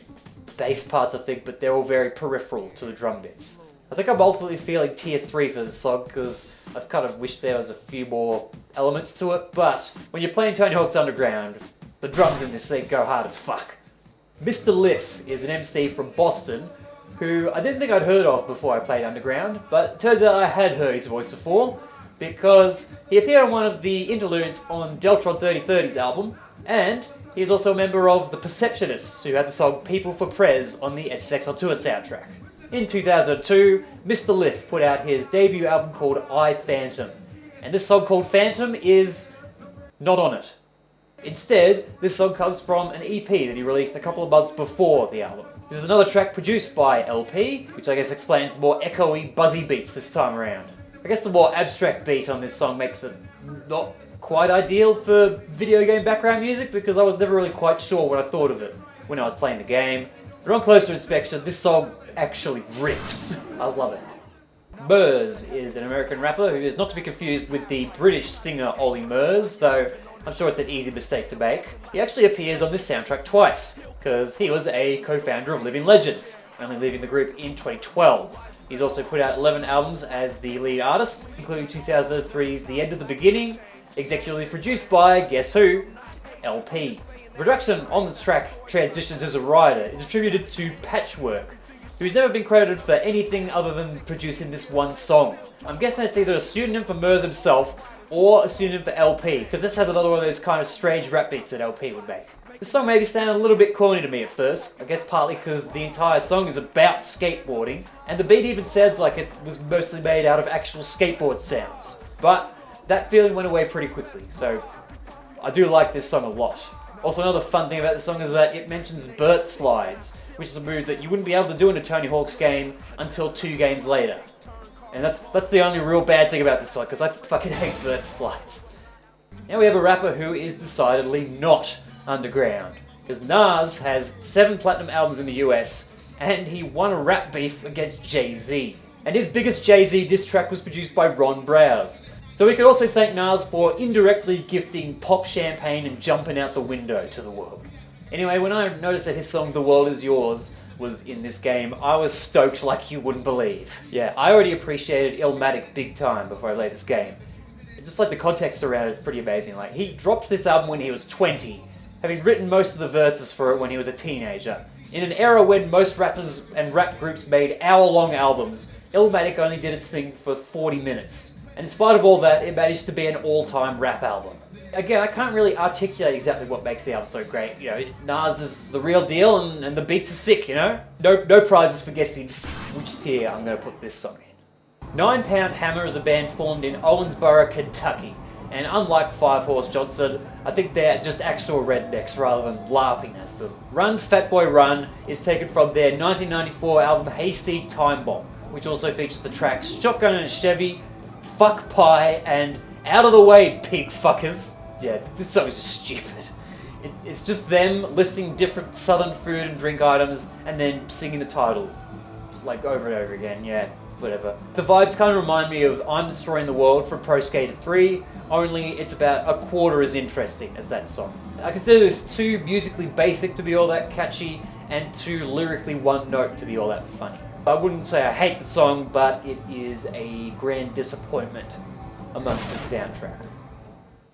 bass parts, I think, but they're all very peripheral to the drum bits. I think I'm ultimately feeling tier 3 for this song, because I've kind of wished there was a few more elements to it, but when you're playing Tony Hawk's Underground, the drums in this thing go hard as fuck. Mr. Liff is an MC from Boston, who I didn't think I'd heard of before I played Underground, but it turns out I had heard his voice before, because he appeared on one of the interludes on Deltron 3030's album, and he is also a member of the Perceptionists, who had the song People for Prez on the SSX on Tour soundtrack. In 2002, Mr. Liff put out his debut album called I Phantom, and this song called Phantom is not on it. Instead, this song comes from an EP that he released a couple of months before the album. This is another track produced by LP, which I guess explains the more echoey, buzzy beats this time around. I guess the more abstract beat on this song makes it not quite ideal for video game background music, because I was never really quite sure what I thought of it when I was playing the game. But on closer inspection, this song actually rips. I love it. Murs is an American rapper who is not to be confused with the British singer Ollie Murs, though I'm sure it's an easy mistake to make. He actually appears on this soundtrack twice, because he was a co-founder of Living Legends, only leaving the group in 2012. He's also put out 11 albums as the lead artist, including 2003's The End of the Beginning, executively produced by, guess who? LP. Production on the track Transitions as a Rider is attributed to Patchwork, who's never been credited for anything other than producing this one song. I'm guessing it's either a pseudonym for Murs himself or a pseudonym for LP, because this has another one of those kind of strange rap beats that LP would make. This song maybe sounded a little bit corny to me at first, I guess partly because the entire song is about skateboarding, and the beat even sounds like it was mostly made out of actual skateboard sounds. But that feeling went away pretty quickly, so I do like this song a lot. Also, another fun thing about this song is that it mentions Burt Slides, which is a move that you wouldn't be able to do in a Tony Hawk's game until 2 games later. And that's the only real bad thing about this song, because I fucking hate Burt Slides. Now we have a rapper who is decidedly not underground, because Nas has 7 platinum albums in the US, and he won a rap beef against Jay-Z. And his biggest Jay-Z diss track was produced by Ron Browse. So we could also thank Nas for indirectly gifting pop champagne and jumping out the window to the world. Anyway, when I noticed that his song The World Is Yours was in this game, I was stoked like you wouldn't believe. Yeah, I already appreciated Illmatic big time before I played this game. Just like the context around it is pretty amazing. Like, he dropped this album when he was 20, having written most of the verses for it when he was a teenager. In an era when most rappers and rap groups made hour-long albums, Illmatic only did its thing for 40 minutes. And in spite of all that, it managed to be an all-time rap album. Again, I can't really articulate exactly what makes the album so great. You know, Nas is the real deal, and the beats are sick, you know? No prizes for guessing which tier I'm going to put this song in. 9 Pound Hammer is a band formed in Owensboro, Kentucky. And unlike Five Horse Johnson, I think they're just actual rednecks rather than LARPing as them. Run Fat Boy Run is taken from their 1994 album Hasty Time Bomb, which also features the tracks Shotgun and a Chevy, Fuck Pie, and Out of the Way, Pig Fuckers. Yeah, this song is just stupid. It's just them listing different southern food and drink items and then singing the title, like over and over again, yeah, whatever. The vibes kind of remind me of I'm Destroying the World from Pro Skater 3, only it's about a quarter as interesting as that song. I consider this too musically basic to be all that catchy and too lyrically one note to be all that funny. I wouldn't say I hate the song, but it is a grand disappointment amongst the soundtrack.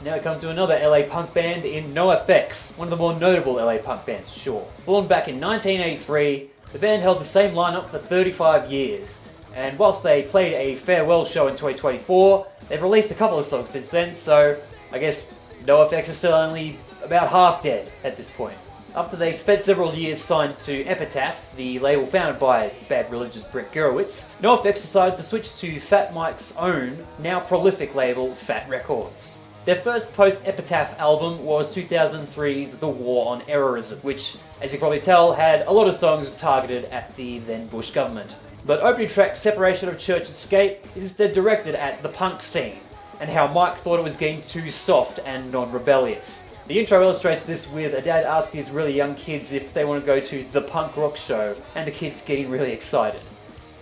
Now we come to another LA punk band in NoFX, one of the more notable LA punk bands for sure. Born back in 1983, the band held the same lineup for 35 years, and whilst they played a farewell show in 2024, they've released a couple of songs since then, so I guess NoFX is still only about half dead at this point. After they spent several years signed to Epitaph, the label founded by Bad Religion's Brett Gurewitz, NoFX decided to switch to Fat Mike's own, now prolific label, Fat Records. Their first post-Epitaph album was 2003's The War on Errorism, which, as you can probably tell, had a lot of songs targeted at the then Bush government. But opening track Separation of Church and State is instead directed at the punk scene, and how Mike thought it was getting too soft and non-rebellious. The intro illustrates this with a dad asking his really young kids if they want to go to the punk rock show, and the kids getting really excited.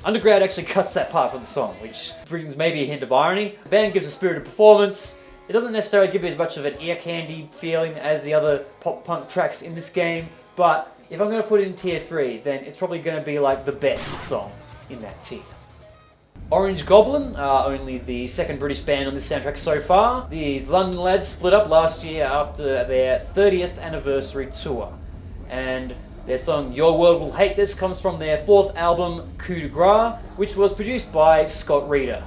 Underground actually cuts that part from the song, which brings maybe a hint of irony. The band gives a spirited performance. It doesn't necessarily give you as much of an ear candy feeling as the other pop-punk tracks in this game, but if I'm going to put it in tier 3, then it's probably going to be like the best song in that tier. Orange Goblin are only the second British band on this soundtrack so far. These London lads split up last year after their 30th anniversary tour, and their song Your World Will Hate This comes from their 4th album Coup de Grace, which was produced by Scott Reeder,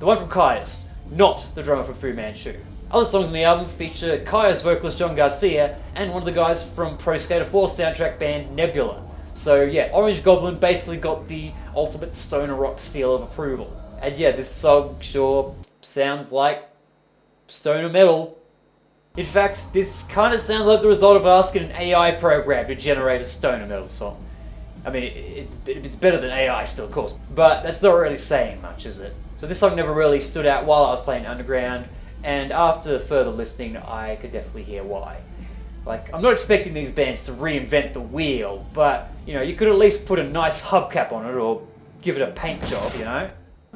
the one from Caius, not the drummer from Fu Manchu. Other songs on the album feature Caius vocalist John Garcia and one of the guys from Pro Skater 4 soundtrack band Nebula. So yeah, Orange Goblin basically got the ultimate stoner rock seal of approval. And yeah, this song sure sounds like stoner metal. In fact, this kind of sounds like the result of asking an AI program to generate a stoner metal song. I mean, it's better than AI still, of course, but that's not really saying much, is it? So this song never really stood out while I was playing Underground, and after further listening, I could definitely hear why. Like, I'm not expecting these bands to reinvent the wheel, but, you know, you could at least put a nice hubcap on it or give it a paint job, you know?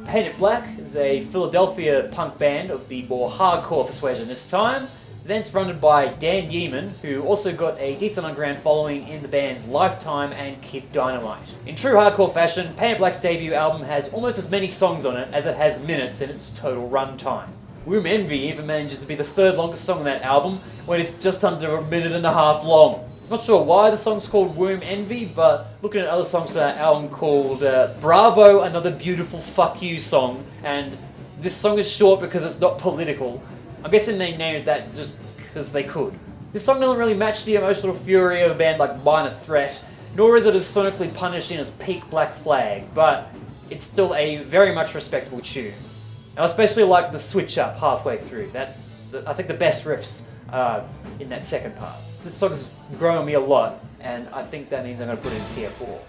Paint It Black is a Philadelphia punk band of the more hardcore persuasion this time. The band's fronted by Dan Yeaman, who also got a decent underground following in the band's Lifetime and Kid Dynamite. In true hardcore fashion, Paint It Black's debut album has almost as many songs on it as it has minutes in its total runtime. Womb Envy even manages to be the third longest song on that album, when it's just under a minute and a half long. Not sure why the song's called Womb Envy, but looking at other songs from that album called Bravo, Another Beautiful Fuck You song, and this song is short because it's not political. I'm guessing they named that just because they could. This song doesn't really match the emotional fury of a band like Minor Threat, nor is it as sonically punishing as Peak Black Flag, but it's still a very much respectable tune. And I especially like the switch up halfway through. I think the best riffs are in that second part. This song's grown on me a lot, and I think that means I'm going to put it in tier 4.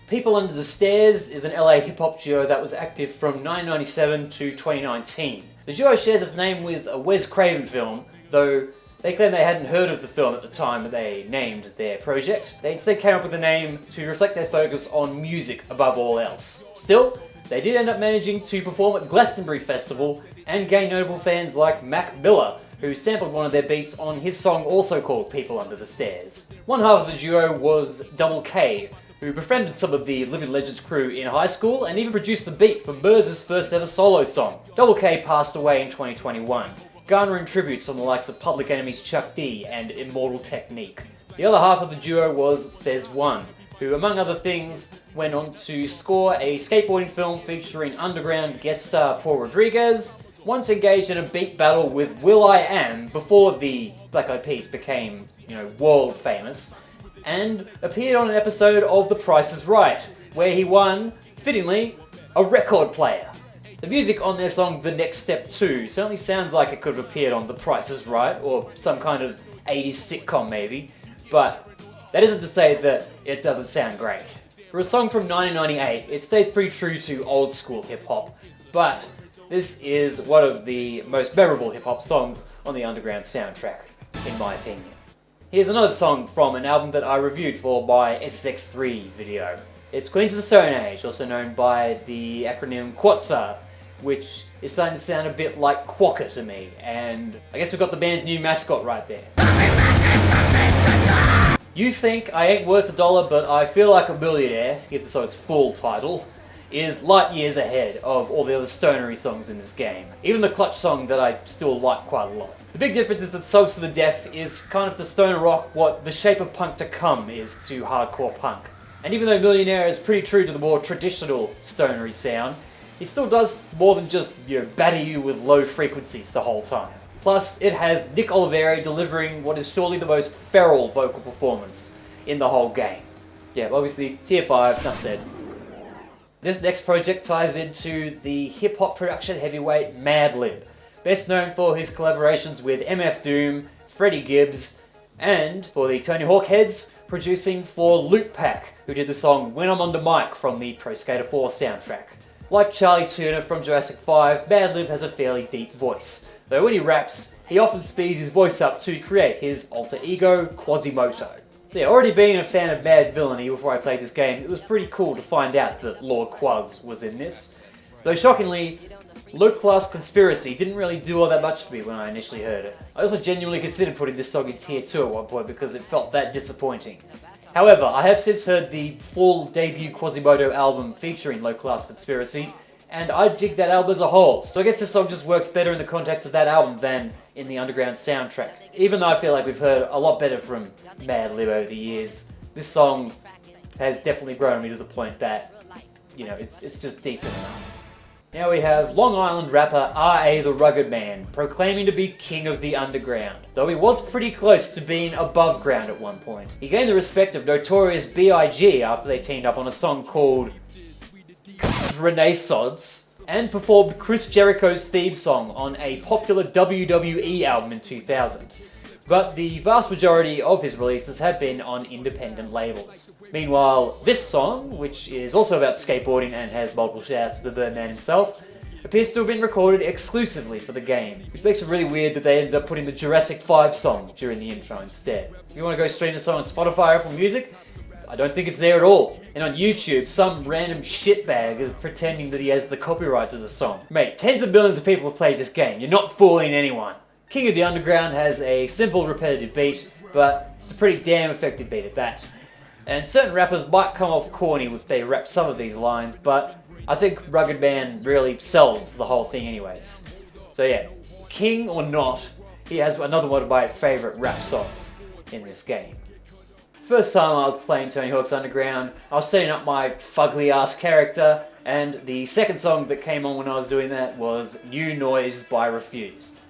People Under the Stairs is an LA hip-hop duo that was active from 1997 to 2019. The duo shares its name with a Wes Craven film, though they claim they hadn't heard of the film at the time they named their project. They instead came up with the name to reflect their focus on music above all else. Still, they did end up managing to perform at Glastonbury Festival and gain notable fans like Mac Miller, who sampled one of their beats on his song also called People Under the Stairs. One half of the duo was Double K, who befriended some of the Living Legends crew in high school and even produced the beat for Burz's first ever solo song. Double K passed away in 2021, garnering tributes from the likes of Public Enemy's Chuck D and Immortal Technique. The other half of the duo was Fez One, who among other things went on to score a skateboarding film featuring underground guest star Paul Rodriguez, once engaged in a beat battle with will.i.am before the Black Eyed Peas became, world famous, and appeared on an episode of The Price is Right, where he won, fittingly, a record player. The music on their song The Next Step 2 certainly sounds like it could have appeared on The Price is Right, or some kind of 80s sitcom maybe, but that isn't to say that it doesn't sound great. For a song from 1998, it stays pretty true to old school hip hop, but this is one of the most memorable hip hop songs on the Underground soundtrack, in my opinion. Here's another song from an album that I reviewed for my SSX3 video. It's Queens of the Stone Age, also known by the acronym QWOTSA, which is starting to sound a bit like Quokka to me, and I guess we've got the band's new mascot right there. You Think I Ain't Worth a Dollar But I Feel Like a Millionaire, to give the song its full title, is light years ahead of all the other stonery songs in this game. Even the Clutch song that I still like quite a lot. The big difference is that Songs for the Deaf is kind of to stoner rock what The Shape of Punk to Come is to hardcore punk. And even though Millionaire is pretty true to the more traditional stonery sound, he still does more than just, batter you with low frequencies the whole time. Plus, it has Nick Oliveri delivering what is surely the most feral vocal performance in the whole game. Yeah, obviously, tier 5, enough said. This next project ties into the hip-hop production heavyweight Madlib, best known for his collaborations with MF Doom, Freddie Gibbs, and for the Tony Hawk heads, producing for Loot Pack, who did the song When I'm Under Mike from the Pro Skater 4 soundtrack. Like Charlie Tuna from Jurassic 5, Madlib has a fairly deep voice, though when he raps, he often speeds his voice up to create his alter ego, Quasimodo. So yeah, already being a fan of Mad Villainy before I played this game, it was pretty cool to find out that Lord Quaz was in this. Though shockingly, Low Class Conspiracy didn't really do all that much for me when I initially heard it. I also genuinely considered putting this song in tier 2 at one point because it felt that disappointing. However, I have since heard the full debut Quasimodo album featuring Low Class Conspiracy, and I dig that album as a whole, so I guess this song just works better in the context of that album than in the Underground soundtrack. Even though I feel like we've heard a lot better from Madlib over the years, this song has definitely grown me to the point that, it's just decent enough. Now we have Long Island rapper R.A. the Rugged Man, proclaiming to be king of the underground, though he was pretty close to being above ground at one point. He gained the respect of Notorious B.I.G. after they teamed up on a song called Renaissance, and performed Chris Jericho's theme song on a popular WWE album in 2000. but the vast majority of his releases have been on independent labels. Meanwhile, this song, which is also about skateboarding and has multiple shoutouts to the Birdman himself, appears to have been recorded exclusively for the game, which makes it really weird that they ended up putting the Jurassic 5 song during the intro instead. If you want to go stream the song on Spotify or Apple Music, I don't think it's there at all. And on YouTube, some random shitbag is pretending that he has the copyright to the song. Mate, tens of millions of people have played this game. You're not fooling anyone. King of the Underground has a simple, repetitive beat, but it's a pretty damn effective beat at that. And certain rappers might come off corny if they rap some of these lines, but I think Rugged Man really sells the whole thing anyways. So yeah, king or not, he has another one of my favourite rap songs in this game. First time I was playing Tony Hawk's Underground, I was setting up my fugly ass character, and the second song that came on when I was doing that was New Noise by Refused.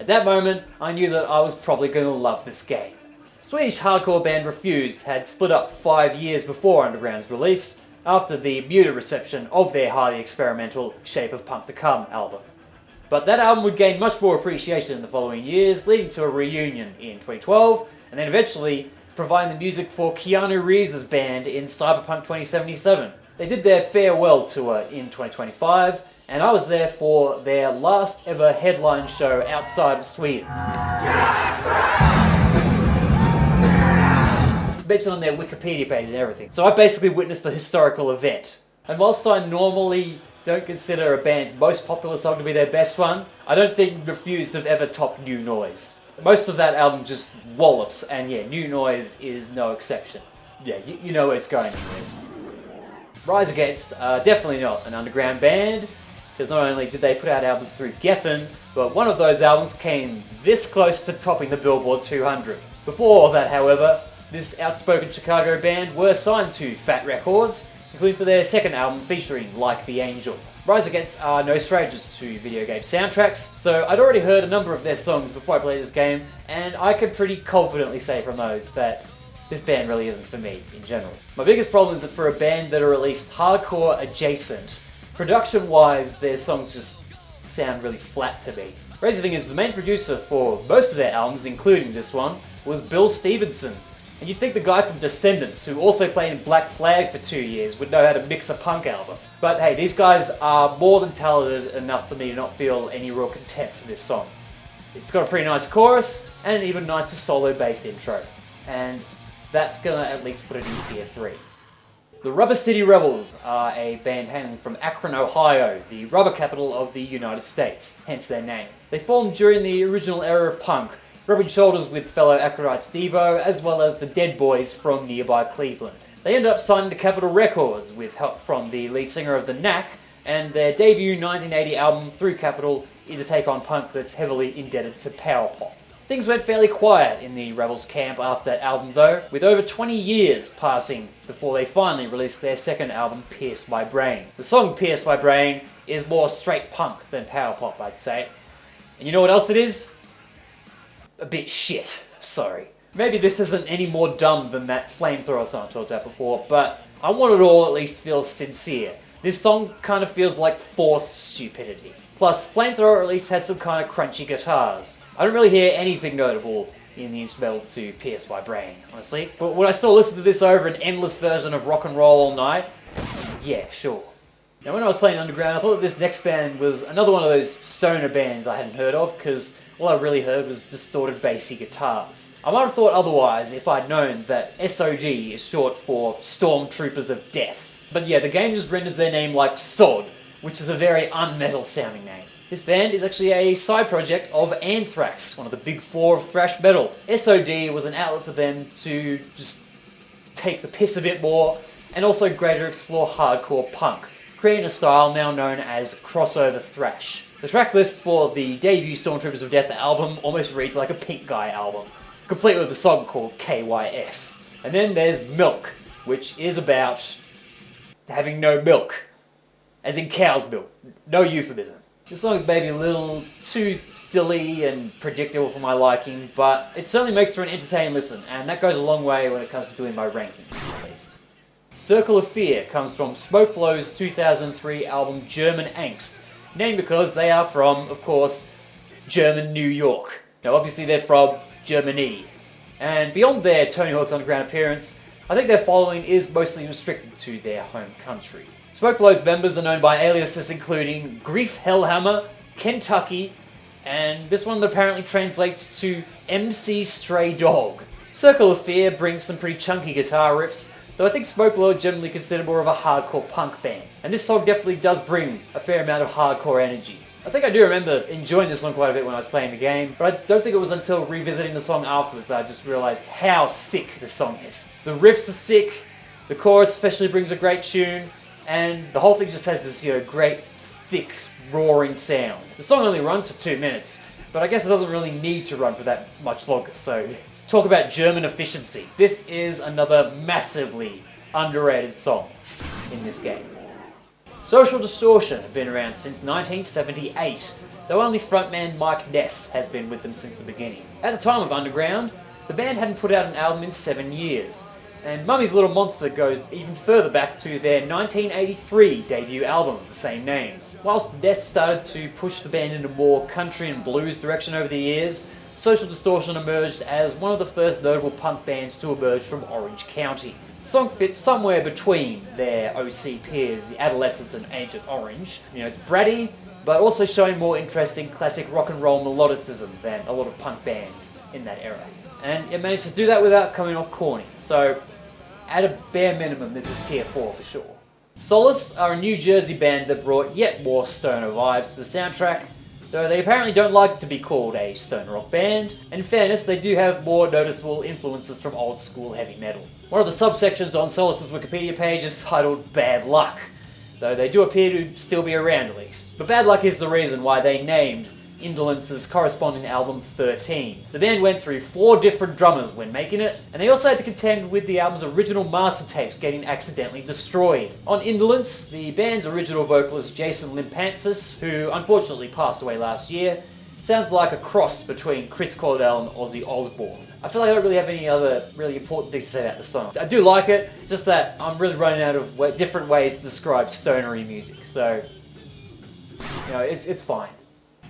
At that moment, I knew that I was probably going to love this game. Swedish hardcore band Refused had split up 5 years before Underground's release, after the muted reception of their highly experimental Shape of Punk to Come album. But that album would gain much more appreciation in the following years, leading to a reunion in 2012, and then eventually providing the music for Keanu Reeves' band in Cyberpunk 2077. They did their farewell tour in 2025, and I was there for their last ever headline show outside of Sweden. It's mentioned on their Wikipedia page and everything. So I basically witnessed a historical event. And whilst I normally don't consider a band's most popular song to be their best one, I don't think Refused have ever topped New Noise. Most of that album just wallops, and yeah, New Noise is no exception. Yeah, you know where it's going at least. Rise Against are definitely not an underground band, because not only did they put out albums through Geffen, but one of those albums came this close to topping the Billboard 200. Before all that, however, this outspoken Chicago band were signed to Fat Records, including for their second album featuring Like the Angel. Rise Against are no strangers to video game soundtracks, so I'd already heard a number of their songs before I played this game, and I could pretty confidently say from those that this band really isn't for me in general. My biggest problem is that for a band that are at least hardcore adjacent, production-wise, their songs just sound really flat to me. Crazy thing is, the main producer for most of their albums, including this one, was Bill Stevenson. And you'd think the guy from Descendants, who also played in Black Flag for 2 years, would know how to mix a punk album. But hey, these guys are more than talented enough for me to not feel any real contempt for this song. It's got a pretty nice chorus, and an even nicer solo bass intro. And that's gonna at least put it in tier 3. The Rubber City Rebels are a band hailing from Akron, Ohio, the rubber capital of the United States, hence their name. They formed during the original era of punk, rubbing shoulders with fellow Akronite Steve-O, as well as the Dead Boys from nearby Cleveland. They ended up signing to Capitol Records with help from the lead singer of The Knack, and their debut 1980 album, Through Capitol, is a take on punk that's heavily indebted to power pop. Things went fairly quiet in the Rebels camp after that album though, with over 20 years passing before they finally released their second album, Pierced by Brain. The song Pierced by Brain is more straight punk than power pop, I'd say. And you know what else it is? A bit shit. Sorry. Maybe this isn't any more dumb than that Flamethrower song I talked about before, but I want it all at least feel sincere. This song kind of feels like forced stupidity. Plus, Flamethrower at least had some kind of crunchy guitars. I don't really hear anything notable in the instrumental to Pierced by Brain, honestly. But would I still listen to this over an endless version of Rock and Roll All Night? Yeah, sure. Now when I was playing Underground, I thought that this next band was another one of those stoner bands I hadn't heard of, because all I really heard was distorted bassy guitars. I might have thought otherwise if I'd known that SOD is short for Stormtroopers of Death. But yeah, the game just renders their name like SOD, which is a very unmetal sounding name. This band is actually a side project of Anthrax, one of the big four of thrash metal. SOD was an outlet for them to just take the piss a bit more, and also greater explore hardcore punk, creating a style now known as crossover thrash. The track list for the debut Stormtroopers of Death album almost reads like a Pink Guy album, complete with a song called KYS. And then there's Milk, which is about having no milk. As in cow's milk. No euphemism. This song's maybe a little too silly and predictable for my liking, but it certainly makes for an entertaining listen, and that goes a long way when it comes to doing my ranking, at least. Circle of Fear comes from Smokeblow's 2003 album German Angst, named because they are from, of course, German New York. Now obviously they're from Germany. And beyond their Tony Hawk's Underground appearance, I think their following is mostly restricted to their home country. Smokeblows members are known by aliases including Grief Hellhammer, Kentucky, and this one that apparently translates to MC Stray Dog. Circle of Fear brings some pretty chunky guitar riffs, though I think Smokeblow are generally considered more of a hardcore punk band. And this song definitely does bring a fair amount of hardcore energy. I think I do remember enjoying this song quite a bit when I was playing the game, but I don't think it was until revisiting the song afterwards that I just realised how sick this song is. The riffs are sick, the chorus especially brings a great tune, and the whole thing just has this, great, thick, roaring sound. The song only runs for 2 minutes, but I guess it doesn't really need to run for that much longer, so talk about German efficiency. This is another massively underrated song in this game. Social Distortion have been around since 1978, though only frontman Mike Ness has been with them since the beginning. At the time of Underground, the band hadn't put out an album in 7 years, and Mummy's Little Monster goes even further back to their 1983 debut album of the same name. Whilst Ness started to push the band into more country and blues direction over the years, Social Distortion emerged as one of the first notable punk bands to emerge from Orange County. The song fits somewhere between their OC peers, the Adolescents and Agent Orange. It's bratty, but also showing more interest in classic rock and roll melodicism than a lot of punk bands in that era. And it managed to do that without coming off corny, so at a bare minimum this is tier 4 for sure. Solace are a New Jersey band that brought yet more stoner vibes to the soundtrack, though they apparently don't like to be called a stoner rock band, and in fairness they do have more noticeable influences from old school heavy metal. One of the subsections on Solace's Wikipedia page is titled Bad Luck, though they do appear to still be around at least. But Bad Luck is the reason why they named Indolence's corresponding album 13. The band went through 4 different drummers when making it, and they also had to contend with the album's original master tapes getting accidentally destroyed. On Indolence, the band's original vocalist Jason Limpantsis, who unfortunately passed away last year, sounds like a cross between Chris Cornell and Ozzy Osbourne. I feel like I don't really have any other really important things to say about the song. I do like it, just that I'm really running out of different ways to describe stonery music, so it's fine.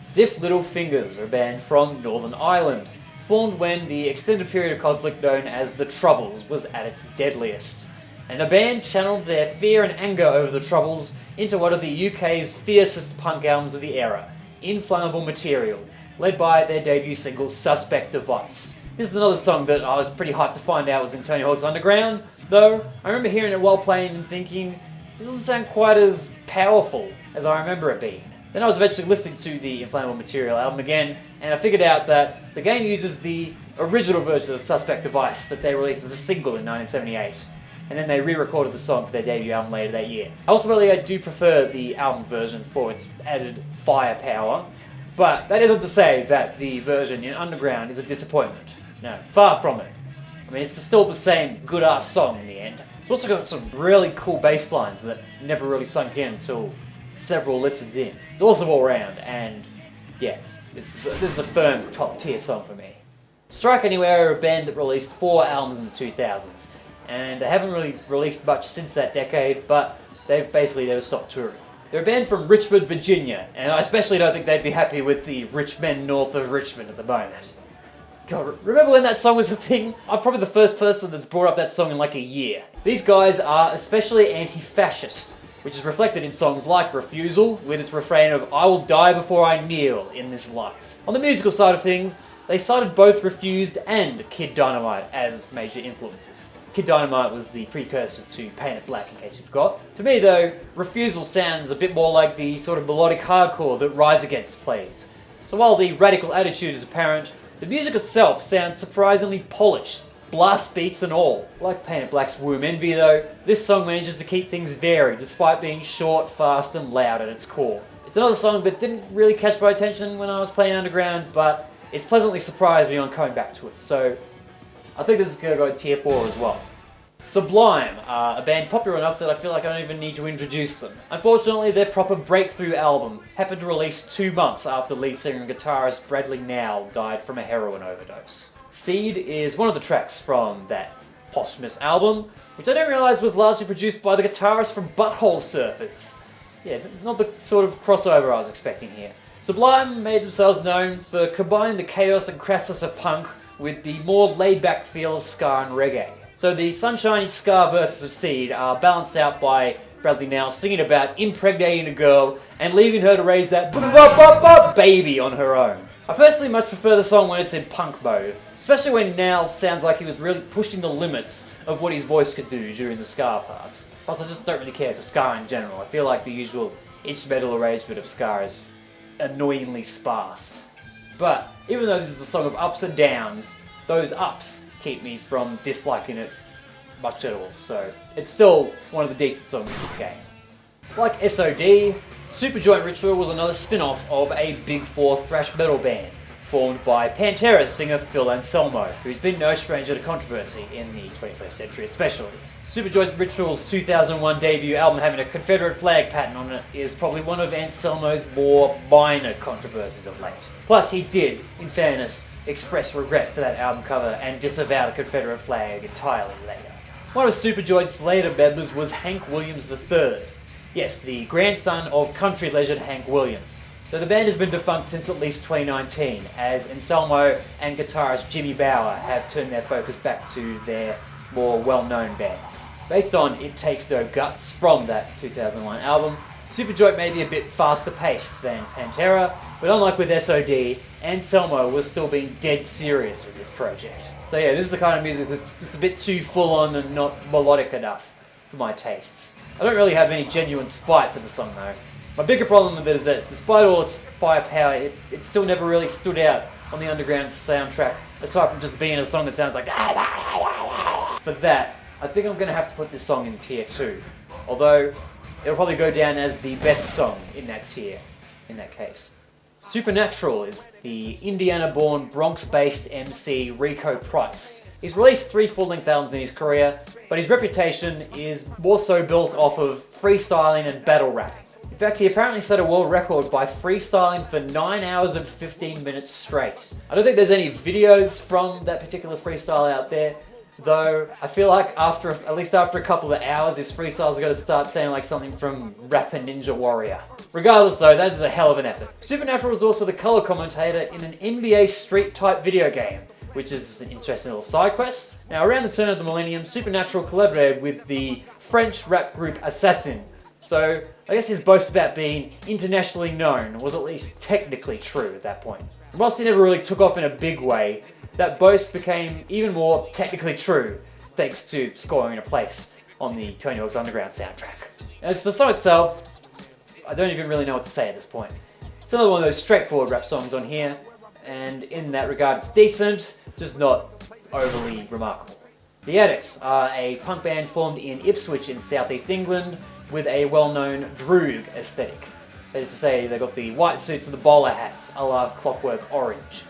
Stiff Little Fingers are a band from Northern Ireland, formed when the extended period of conflict known as the Troubles was at its deadliest. And the band channeled their fear and anger over the Troubles into one of the UK's fiercest punk albums of the era, Inflammable Material, led by their debut single Suspect Device. This is another song that I was pretty hyped to find out was in Tony Hawk's Underground, though I remember hearing it while playing and thinking, this doesn't sound quite as powerful as I remember it being. Then I was eventually listening to the Inflammable Material album again, and I figured out that the game uses the original version of Suspect Device that they released as a single in 1978, and then they re-recorded the song for their debut album later that year. Ultimately, I do prefer the album version for its added firepower, but that isn't to say that the version in Underground is a disappointment. No, far from it. I mean, it's still the same good-ass song in the end. It's also got some really cool bass lines that never really sunk in until several listens in. It's awesome all round, and yeah, this is a firm top tier song for me. Strike Anywhere are a band that released 4 albums in the 2000s, and they haven't really released much since that decade, but they've basically never stopped touring. They're a band from Richmond, Virginia, and I especially don't think they'd be happy with the rich men north of Richmond at the moment. God, remember when that song was a thing? I'm probably the first person that's brought up that song in like a year. These guys are especially anti-fascist, which is reflected in songs like Refusal, with its refrain of "I will die before I kneel in this life." On the musical side of things, they cited both Refused and Kid Dynamite as major influences. Kid Dynamite was the precursor to Paint It Black, in case you forgot. To me though, Refusal sounds a bit more like the sort of melodic hardcore that Rise Against plays. So while the radical attitude is apparent, the music itself sounds surprisingly polished, blast beats and all. Like Paint It Black's Womb Envy though, this song manages to keep things varied despite being short, fast and loud at its core. It's another song that didn't really catch my attention when I was playing Underground, but it's pleasantly surprised me on coming back to it, so I think this is going to go to tier 4 as well. Sublime are a band popular enough that I feel like I don't even need to introduce them. Unfortunately, their proper breakthrough album happened to release 2 months after lead singer and guitarist Bradley Nowell died from a heroin overdose. Seed is one of the tracks from that posthumous album, which I didn't realise was largely produced by the guitarist from Butthole Surfers. Yeah, not the sort of crossover I was expecting here. Sublime made themselves known for combining the chaos and crassness of punk with the more laid-back feel of ska and reggae. So the sunshiny ska verses of Seed are balanced out by Bradley Now singing about impregnating a girl and leaving her to raise that baby on her own. I personally much prefer the song when it's in punk mode, especially when Now sounds like he was really pushing the limits of what his voice could do during the ska parts. Plus, I just don't really care for ska in general. I feel like the usual instrumental arrangement of ska is annoyingly sparse. But even though this is a song of ups and downs, those ups keep me from disliking it much at all, so it's still one of the decent songs in this game. Like SOD, Superjoint Ritual was another spin-off of a Big Four thrash metal band, formed by Pantera's singer Phil Anselmo, who's been no stranger to controversy in the 21st century especially. Superjoint Ritual's 2001 debut album having a Confederate flag pattern on it is probably one of Anselmo's more minor controversies of late. Plus, he did, in fairness, express regret for that album cover and disavow the Confederate flag entirely later. One of Superjoint's later members was Hank Williams III. Yes, the grandson of country legend Hank Williams. Though the band has been defunct since at least 2019, as Anselmo and guitarist Jimmy Bower have turned their focus back to their more well-known bands. Based on It Takes No Guts from that 2001 album, Superjoint may be a bit faster paced than Pantera, but unlike with SOD, Anselmo was still being dead serious with this project. So yeah, this is the kind of music that's just a bit too full on and not melodic enough for my tastes. I don't really have any genuine spite for the song though. My bigger problem with it is that despite all its firepower, it still never really stood out on the Underground soundtrack, aside from just being a song that sounds like For that, I think I'm going to have to put this song in tier 2. Although, it'll probably go down as the best song in that tier, in that case. Supernatural is the Indiana-born, Bronx-based MC Rico Price. He's released 3 full-length albums in his career, but his reputation is more so built off of freestyling and battle rapping. In fact, he apparently set a world record by freestyling for 9 hours and 15 minutes straight. I don't think there's any videos from that particular freestyle out there, though I feel like at least after a couple of hours, his freestyles are going to start sounding like something from Rapper Ninja Warrior. Regardless though, that is a hell of an effort. Supernatural was also the color commentator in an NBA Street type video game, which is an interesting little side quest. Now, around the turn of the millennium, Supernatural collaborated with the French rap group Assassin. So, I guess his boast about being internationally known was at least technically true at that point. And whilst he never really took off in a big way, that boast became even more technically true thanks to scoring a place on the Tony Hawk's Underground soundtrack. As for the song itself, I don't even really know what to say at this point. It's another one of those straightforward rap songs on here, and in that regard it's decent, just not overly remarkable. The Addicts are a punk band formed in Ipswich in southeast England with a well-known droog aesthetic. That is to say, they've got the white suits and the bowler hats, a la Clockwork Orange.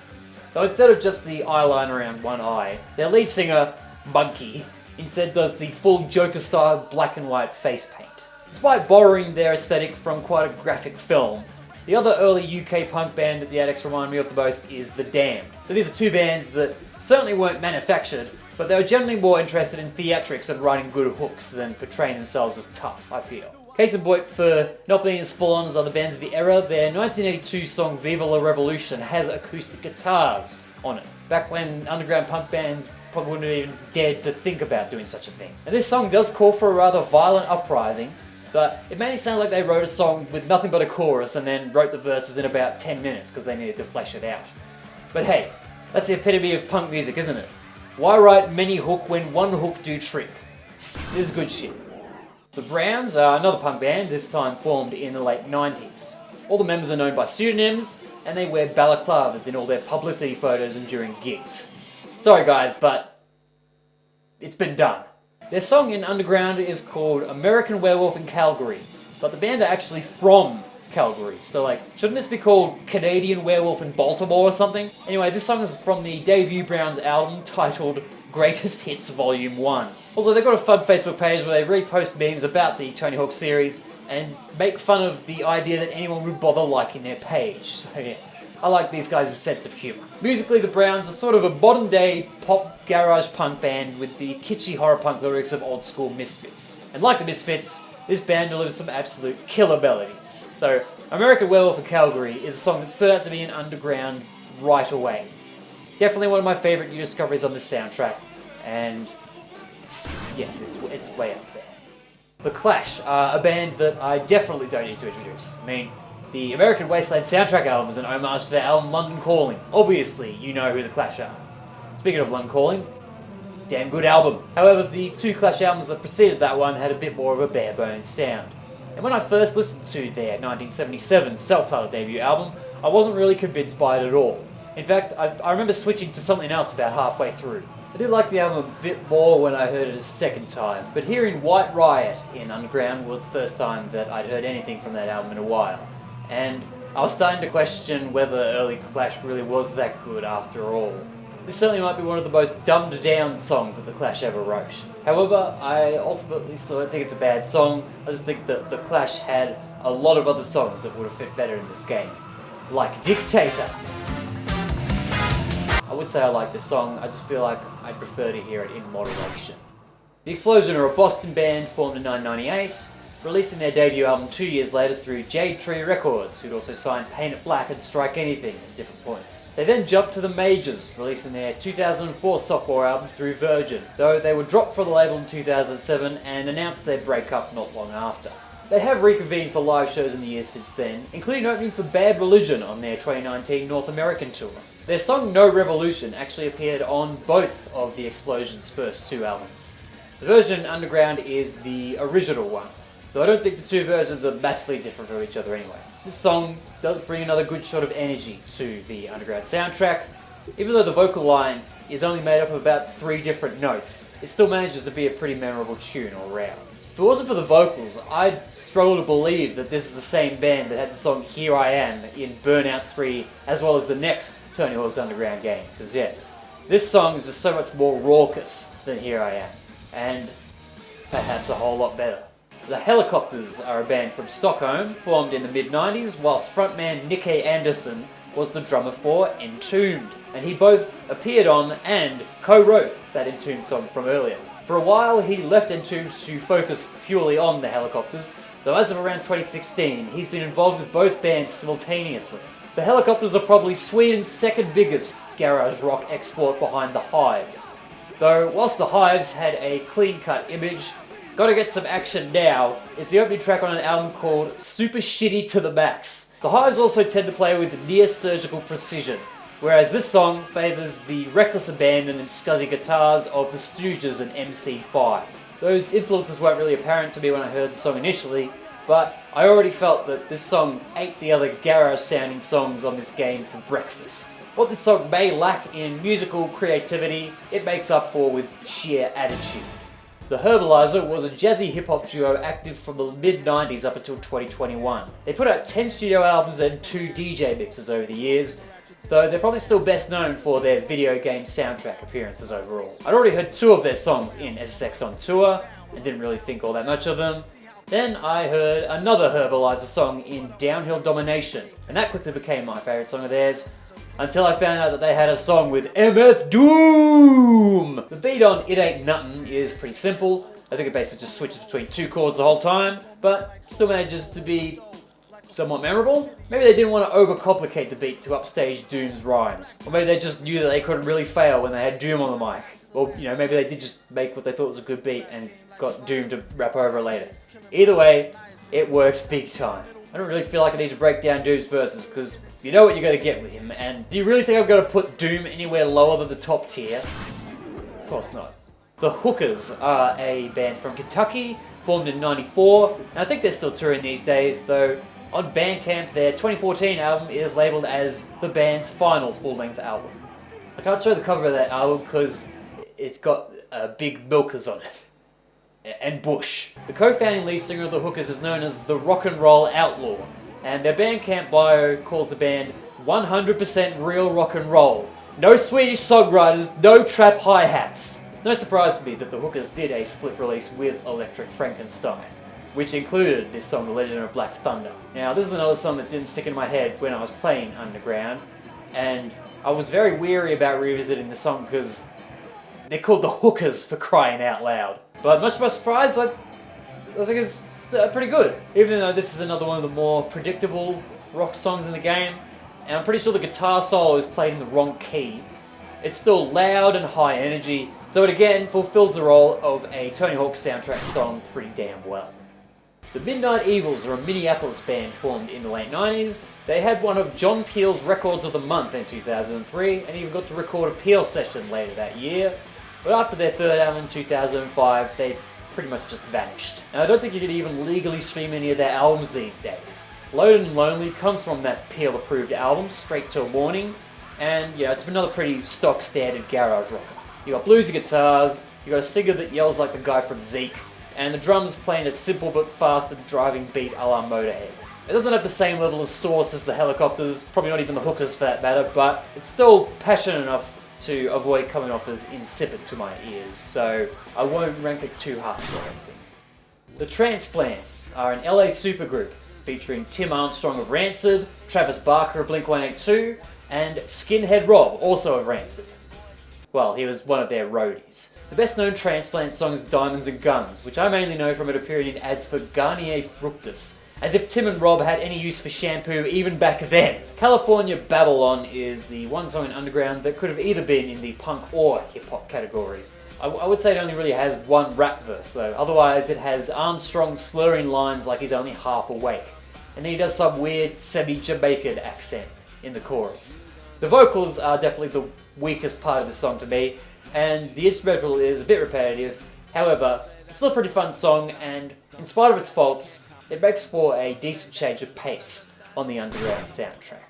Though instead of just the eyeliner around one eye, their lead singer, Monkey, instead does the full Joker-style black and white face paint. Despite borrowing their aesthetic from quite a graphic film, the other early UK punk band that the Addicts remind me of the most is The Damned. So these are 2 bands that certainly weren't manufactured, but they were generally more interested in theatrics and writing good hooks than portraying themselves as tough, I feel. Case in point for not being as full-on as other bands of the era, their 1982 song Viva la Revolution has acoustic guitars on it, back when underground punk bands probably wouldn't have even dared to think about doing such a thing. And this song does call for a rather violent uprising, but it made it sound like they wrote a song with nothing but a chorus and then wrote the verses in about 10 minutes because they needed to flesh it out. But hey, that's the epitome of punk music, isn't it? Why write many hook when one hook do trick? This is good shit. The Browns are another punk band, this time formed in the late 90s. All the members are known by pseudonyms, and they wear balaclavas in all their publicity photos and during gigs. Sorry guys, but it's been done. Their song in Underground is called American Werewolf in Calgary, but the band are actually from Calgary, so shouldn't this be called Canadian Werewolf in Baltimore or something? Anyway, this song is from the debut Browns album titled Greatest Hits Volume 1. Also, they've got a fun Facebook page where they repost memes about the Tony Hawk series and make fun of the idea that anyone would bother liking their page. So yeah, I like these guys' sense of humour. Musically, the Browns are sort of a modern-day pop garage punk band with the kitschy horror punk lyrics of old-school Misfits. And like the Misfits, this band delivers some absolute killer melodies. So American Werewolf in Calgary is a song that stood out to me in underground right away. Definitely one of my favourite new discoveries on this soundtrack, and yes, it's way up there. The Clash are a band that I definitely don't need to introduce. I mean, the American Wasteland soundtrack album is an homage to their album London Calling. Obviously, you know who the Clash are. Speaking of London Calling, damn good album. However, the two Clash albums that preceded that one had a bit more of a bare bones sound. And when I first listened to their 1977 self-titled debut album, I wasn't really convinced by it at all. In fact, I remember switching to something else about halfway through. I did like the album a bit more when I heard it a second time, but hearing White Riot in Underground was the first time that I'd heard anything from that album in a while. And I was starting to question whether early Clash really was that good after all. This certainly might be one of the most dumbed down songs that the Clash ever wrote. However, I ultimately still don't think it's a bad song. I just think that the Clash had a lot of other songs that would have fit better in this game. Like Dictator. I would say I like this song, I just feel like I'd prefer to hear it in moderation. The Explosion are a Boston band formed in 1998, releasing their debut album 2 years later through Jade Tree Records, who'd also signed Paint It Black and Strike Anything at different points. They then jumped to the majors, releasing their 2004 sophomore album through Virgin, though they were dropped from the label in 2007 and announced their breakup not long after. They have reconvened for live shows in the years since then, including opening for Bad Religion on their 2019 North American tour. Their song No Revolution actually appeared on both of the Explosion's first two albums. The version Underground is the original one, though I don't think the two versions are massively different from each other anyway. This song does bring another good shot of energy to the Underground soundtrack. Even though the vocal line is only made up of about 3 different notes, it still manages to be a pretty memorable tune all round. If it wasn't for the vocals, I'd struggle to believe that this is the same band that had the song Here I Am in Burnout 3, as well as the next Tony Hawk's Underground game. Because yeah, this song is just so much more raucous than Here I Am, and perhaps a whole lot better. The Helicopters are a band from Stockholm, formed in the mid-90s, whilst frontman Nick Andersson was the drummer for Entombed, and he both appeared on and co-wrote that Entombed song from earlier. For a while, he left Entombed to focus purely on the Helicopters, though as of around 2016, he's been involved with both bands simultaneously. The Helicopters are probably Sweden's second biggest garage rock export behind the Hives. Though, whilst the Hives had a clean-cut image, Gotta Get Some Action Now is the opening track on an album called Super Shitty to the Max. The Hives also tend to play with near-surgical precision, whereas this song favours the reckless abandon and scuzzy guitars of the Stooges and MC5. Those influences weren't really apparent to me when I heard the song initially, but I already felt that this song ate the other garage-sounding songs on this game for breakfast. What this song may lack in musical creativity, it makes up for with sheer attitude. The Herbalizer was a jazzy hip-hop duo active from the mid-90s up until 2021. They put out 10 studio albums and 2 DJ mixes over the years, though they're probably still best known for their video game soundtrack appearances overall. I'd already heard 2 of their songs in SSX on Tour, and didn't really think all that much of them. Then I heard another Herbalizer song in Downhill Domination, and that quickly became my favourite song of theirs, until I found out that they had a song with MF Doom! The beat on It Ain't Nuttin' is pretty simple. I think it basically just switches between 2 chords the whole time, but still manages to be somewhat memorable. Maybe they didn't want to overcomplicate the beat to upstage Doom's rhymes. Or maybe they just knew that they couldn't really fail when they had Doom on the mic. Or, maybe they did just make what they thought was a good beat and got Doom to rap over it later. Either way, it works big time. I don't really feel like I need to break down Doom's verses, because you know what you're going to get with him, and do you really think I'm going to put Doom anywhere lower than the top tier? Of course not. The Hookers are a band from Kentucky, formed in '94, and I think they're still touring these days, though on Bandcamp their 2014 album is labelled as the band's final full-length album. I can't show the cover of that album because it's got big milkers on it. And Bush. The co-founding lead singer of the Hookers is known as the Rock and Roll Outlaw, and their Bandcamp bio calls the band 100% real rock and roll. No Swedish songwriters, no trap hi-hats. It's no surprise to me that the Hookers did a split release with Electric Frankenstein, which included this song, The Legend of Black Thunder. Now, this is another song that didn't stick in my head when I was playing Underground, and I was very weary about revisiting the song because they're called the Hookers, for crying out loud. But much to my surprise, I think it's pretty good. Even though this is another one of the more predictable rock songs in the game, and I'm pretty sure the guitar solo is played in the wrong key, it's still loud and high energy, so it again fulfills the role of a Tony Hawk soundtrack song pretty damn well. The Midnight Evils are a Minneapolis band formed in the late 90s. They had one of John Peel's Records of the Month in 2003, and even got to record a Peel session later that year. But after their third album in 2005, they pretty much just vanished. And I don't think you could even legally stream any of their albums these days. Loaded and Lonely comes from that Peel-approved album, Straight to a Warning, and yeah, it's another pretty stock standard garage rocker. You got bluesy guitars, you got a singer that yells like the guy from Zeke, and the drums playing a simple but faster driving beat a la Motorhead. It doesn't have the same level of sauce as the Helicopters, probably not even the Hookers for that matter, but it's still passionate enough to avoid coming off as insipid to my ears, so I won't rank it too harsh or anything. The Transplants are an LA supergroup featuring Tim Armstrong of Rancid, Travis Barker of Blink-182, and Skinhead Rob, also of Rancid. Well, he was one of their roadies. The best known Transplant song is Diamonds and Guns, which I mainly know from it appearing in ads for Garnier Fructus, as if Tim and Rob had any use for shampoo even back then. California Babylon is the one song in Underground that could have either been in the punk or hip-hop category. I would say it only really has one rap verse though, otherwise it has Armstrong slurring lines like he's only half awake, and then he does some weird semi-Jamaican accent in the chorus. The vocals are definitely the weakest part of the song to me, and the instrumental is a bit repetitive. However, it's still a pretty fun song, and in spite of its faults, it makes for a decent change of pace on the Underground soundtrack.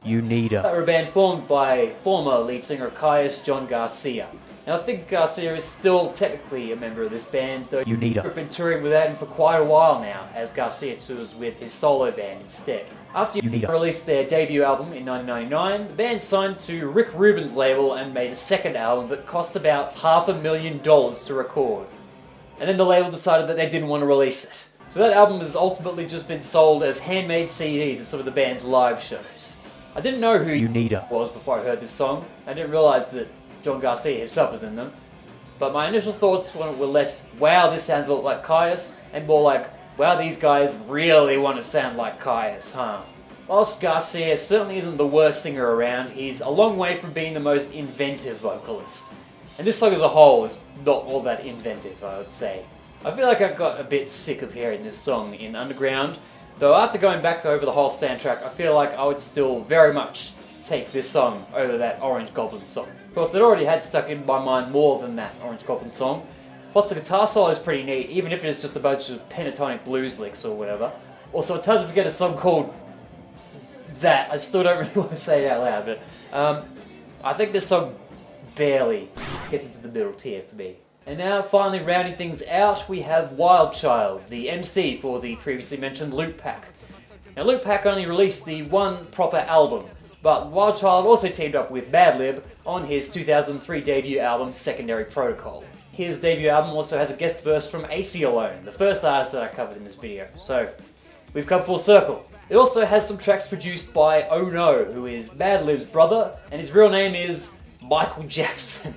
Unida. They were a band formed by former lead singer of Caius, John Garcia. And I think Garcia is still technically a member of this band, though we've been touring without him for quite a while now, as Garcia tours with his solo band instead. After they released their debut album in 1999, the band signed to Rick Rubin's label and made a second album that cost about $500,000 to record. And then the label decided that they didn't want to release it. So that album has ultimately just been sold as handmade CDs at some of the band's live shows. I didn't know who Unida was before I heard this song. I didn't realise that John Garcia himself was in them. But my initial thoughts were less, wow, this sounds a lot like Caius, and more like, wow, these guys really want to sound like Caius, huh? Whilst Garcia certainly isn't the worst singer around, he's a long way from being the most inventive vocalist. And this song as a whole is not all that inventive, I would say. I feel like I got a bit sick of hearing this song in Underground, though after going back over the whole soundtrack, I feel like I would still very much take this song over that Orange Goblin song. Of course, it already had stuck in my mind more than that Orange Goblin song. Plus, the guitar solo is pretty neat, even if it's just a bunch of pentatonic blues licks or whatever. Also, it's hard to forget a song called That. I still don't really want to say it out loud, but I think this song barely gets into the middle tier for me. And now, finally rounding things out, we have Wild Child, the MC for the previously mentioned Loot Pack. Now, Loot Pack only released the one proper album, but Wild Child also teamed up with Madlib on his 2003 debut album, Secondary Protocol. His debut album also has a guest verse from AC Alone, the first artist that I covered in this video, so we've come full circle. It also has some tracks produced by Oh No, who is Madlib's brother, and his real name is Michael Jackson.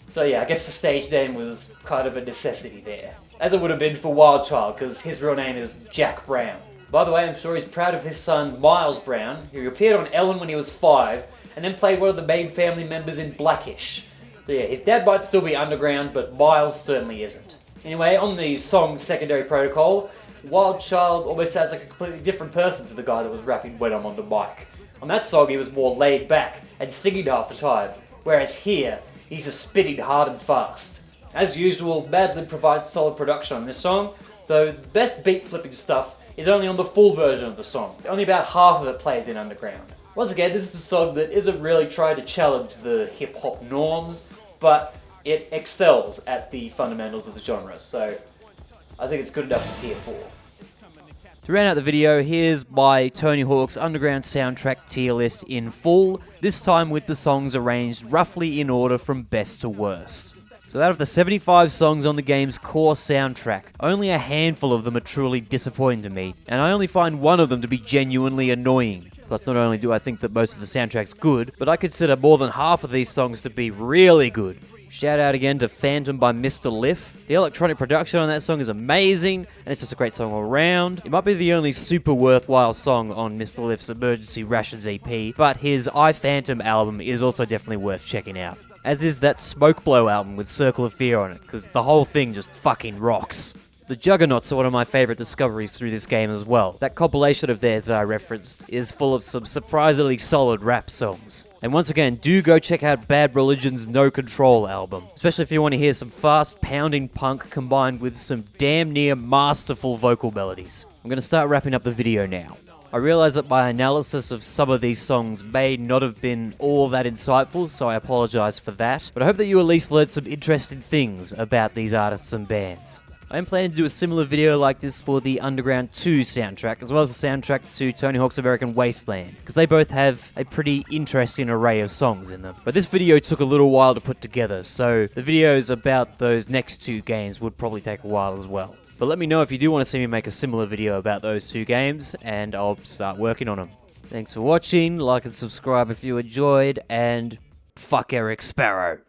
So yeah, I guess the stage name was kind of a necessity there. As it would have been for Wild Child, because his real name is Jack Brown. By the way, I'm sure he's proud of his son, Miles Brown, who appeared on Ellen when he was 5, and then played one of the main family members in Blackish. So yeah, his dad might still be underground, but Miles certainly isn't. Anyway, on the song Secondary Protocol, Wild Child almost sounds like a completely different person to the guy that was rapping when I'm on the mic. On that song, he was more laid back and singing half the time, whereas here, he's just spitting hard and fast. As usual, Madlib provides solid production on this song, though the best beat flipping stuff is only on the full version of the song. Only about half of it plays in Underground. Once again, this is a song that isn't really trying to challenge the hip-hop norms, but it excels at the fundamentals of the genre, so I think it's good enough for tier 4. To round out the video, here's my Tony Hawk's Underground soundtrack tier list in full, this time with the songs arranged roughly in order from best to worst. So out of the 75 songs on the game's core soundtrack, only a handful of them are truly disappointing to me, and I only find one of them to be genuinely annoying. Plus, not only do I think that most of the soundtrack's good, but I consider more than half of these songs to be really good. Shout out again to Phantom by Mr. Liff. The electronic production on that song is amazing, and it's just a great song all around. It might be the only super worthwhile song on Mr. Liff's Emergency Rations EP, but his I Phantom album is also definitely worth checking out. As is that Smoke Blow album with Circle of Fear on it, because the whole thing just fucking rocks. The Juggernauts are one of my favourite discoveries through this game as well. That compilation of theirs that I referenced is full of some surprisingly solid rap songs. And once again, do go check out Bad Religion's No Control album, especially if you want to hear some fast pounding punk combined with some damn near masterful vocal melodies. I'm going to start wrapping up the video now. I realise that my analysis of some of these songs may not have been all that insightful, so I apologise for that, but I hope that you at least learned some interesting things about these artists and bands. I am planning to do a similar video like this for the Underground 2 soundtrack, as well as the soundtrack to Tony Hawk's American Wasteland, because they both have a pretty interesting array of songs in them. But this video took a little while to put together, so the videos about those next two games would probably take a while as well. But let me know if you do want to see me make a similar video about those two games, and I'll start working on them. Thanks for watching, like and subscribe if you enjoyed, and fuck Eric Sparrow.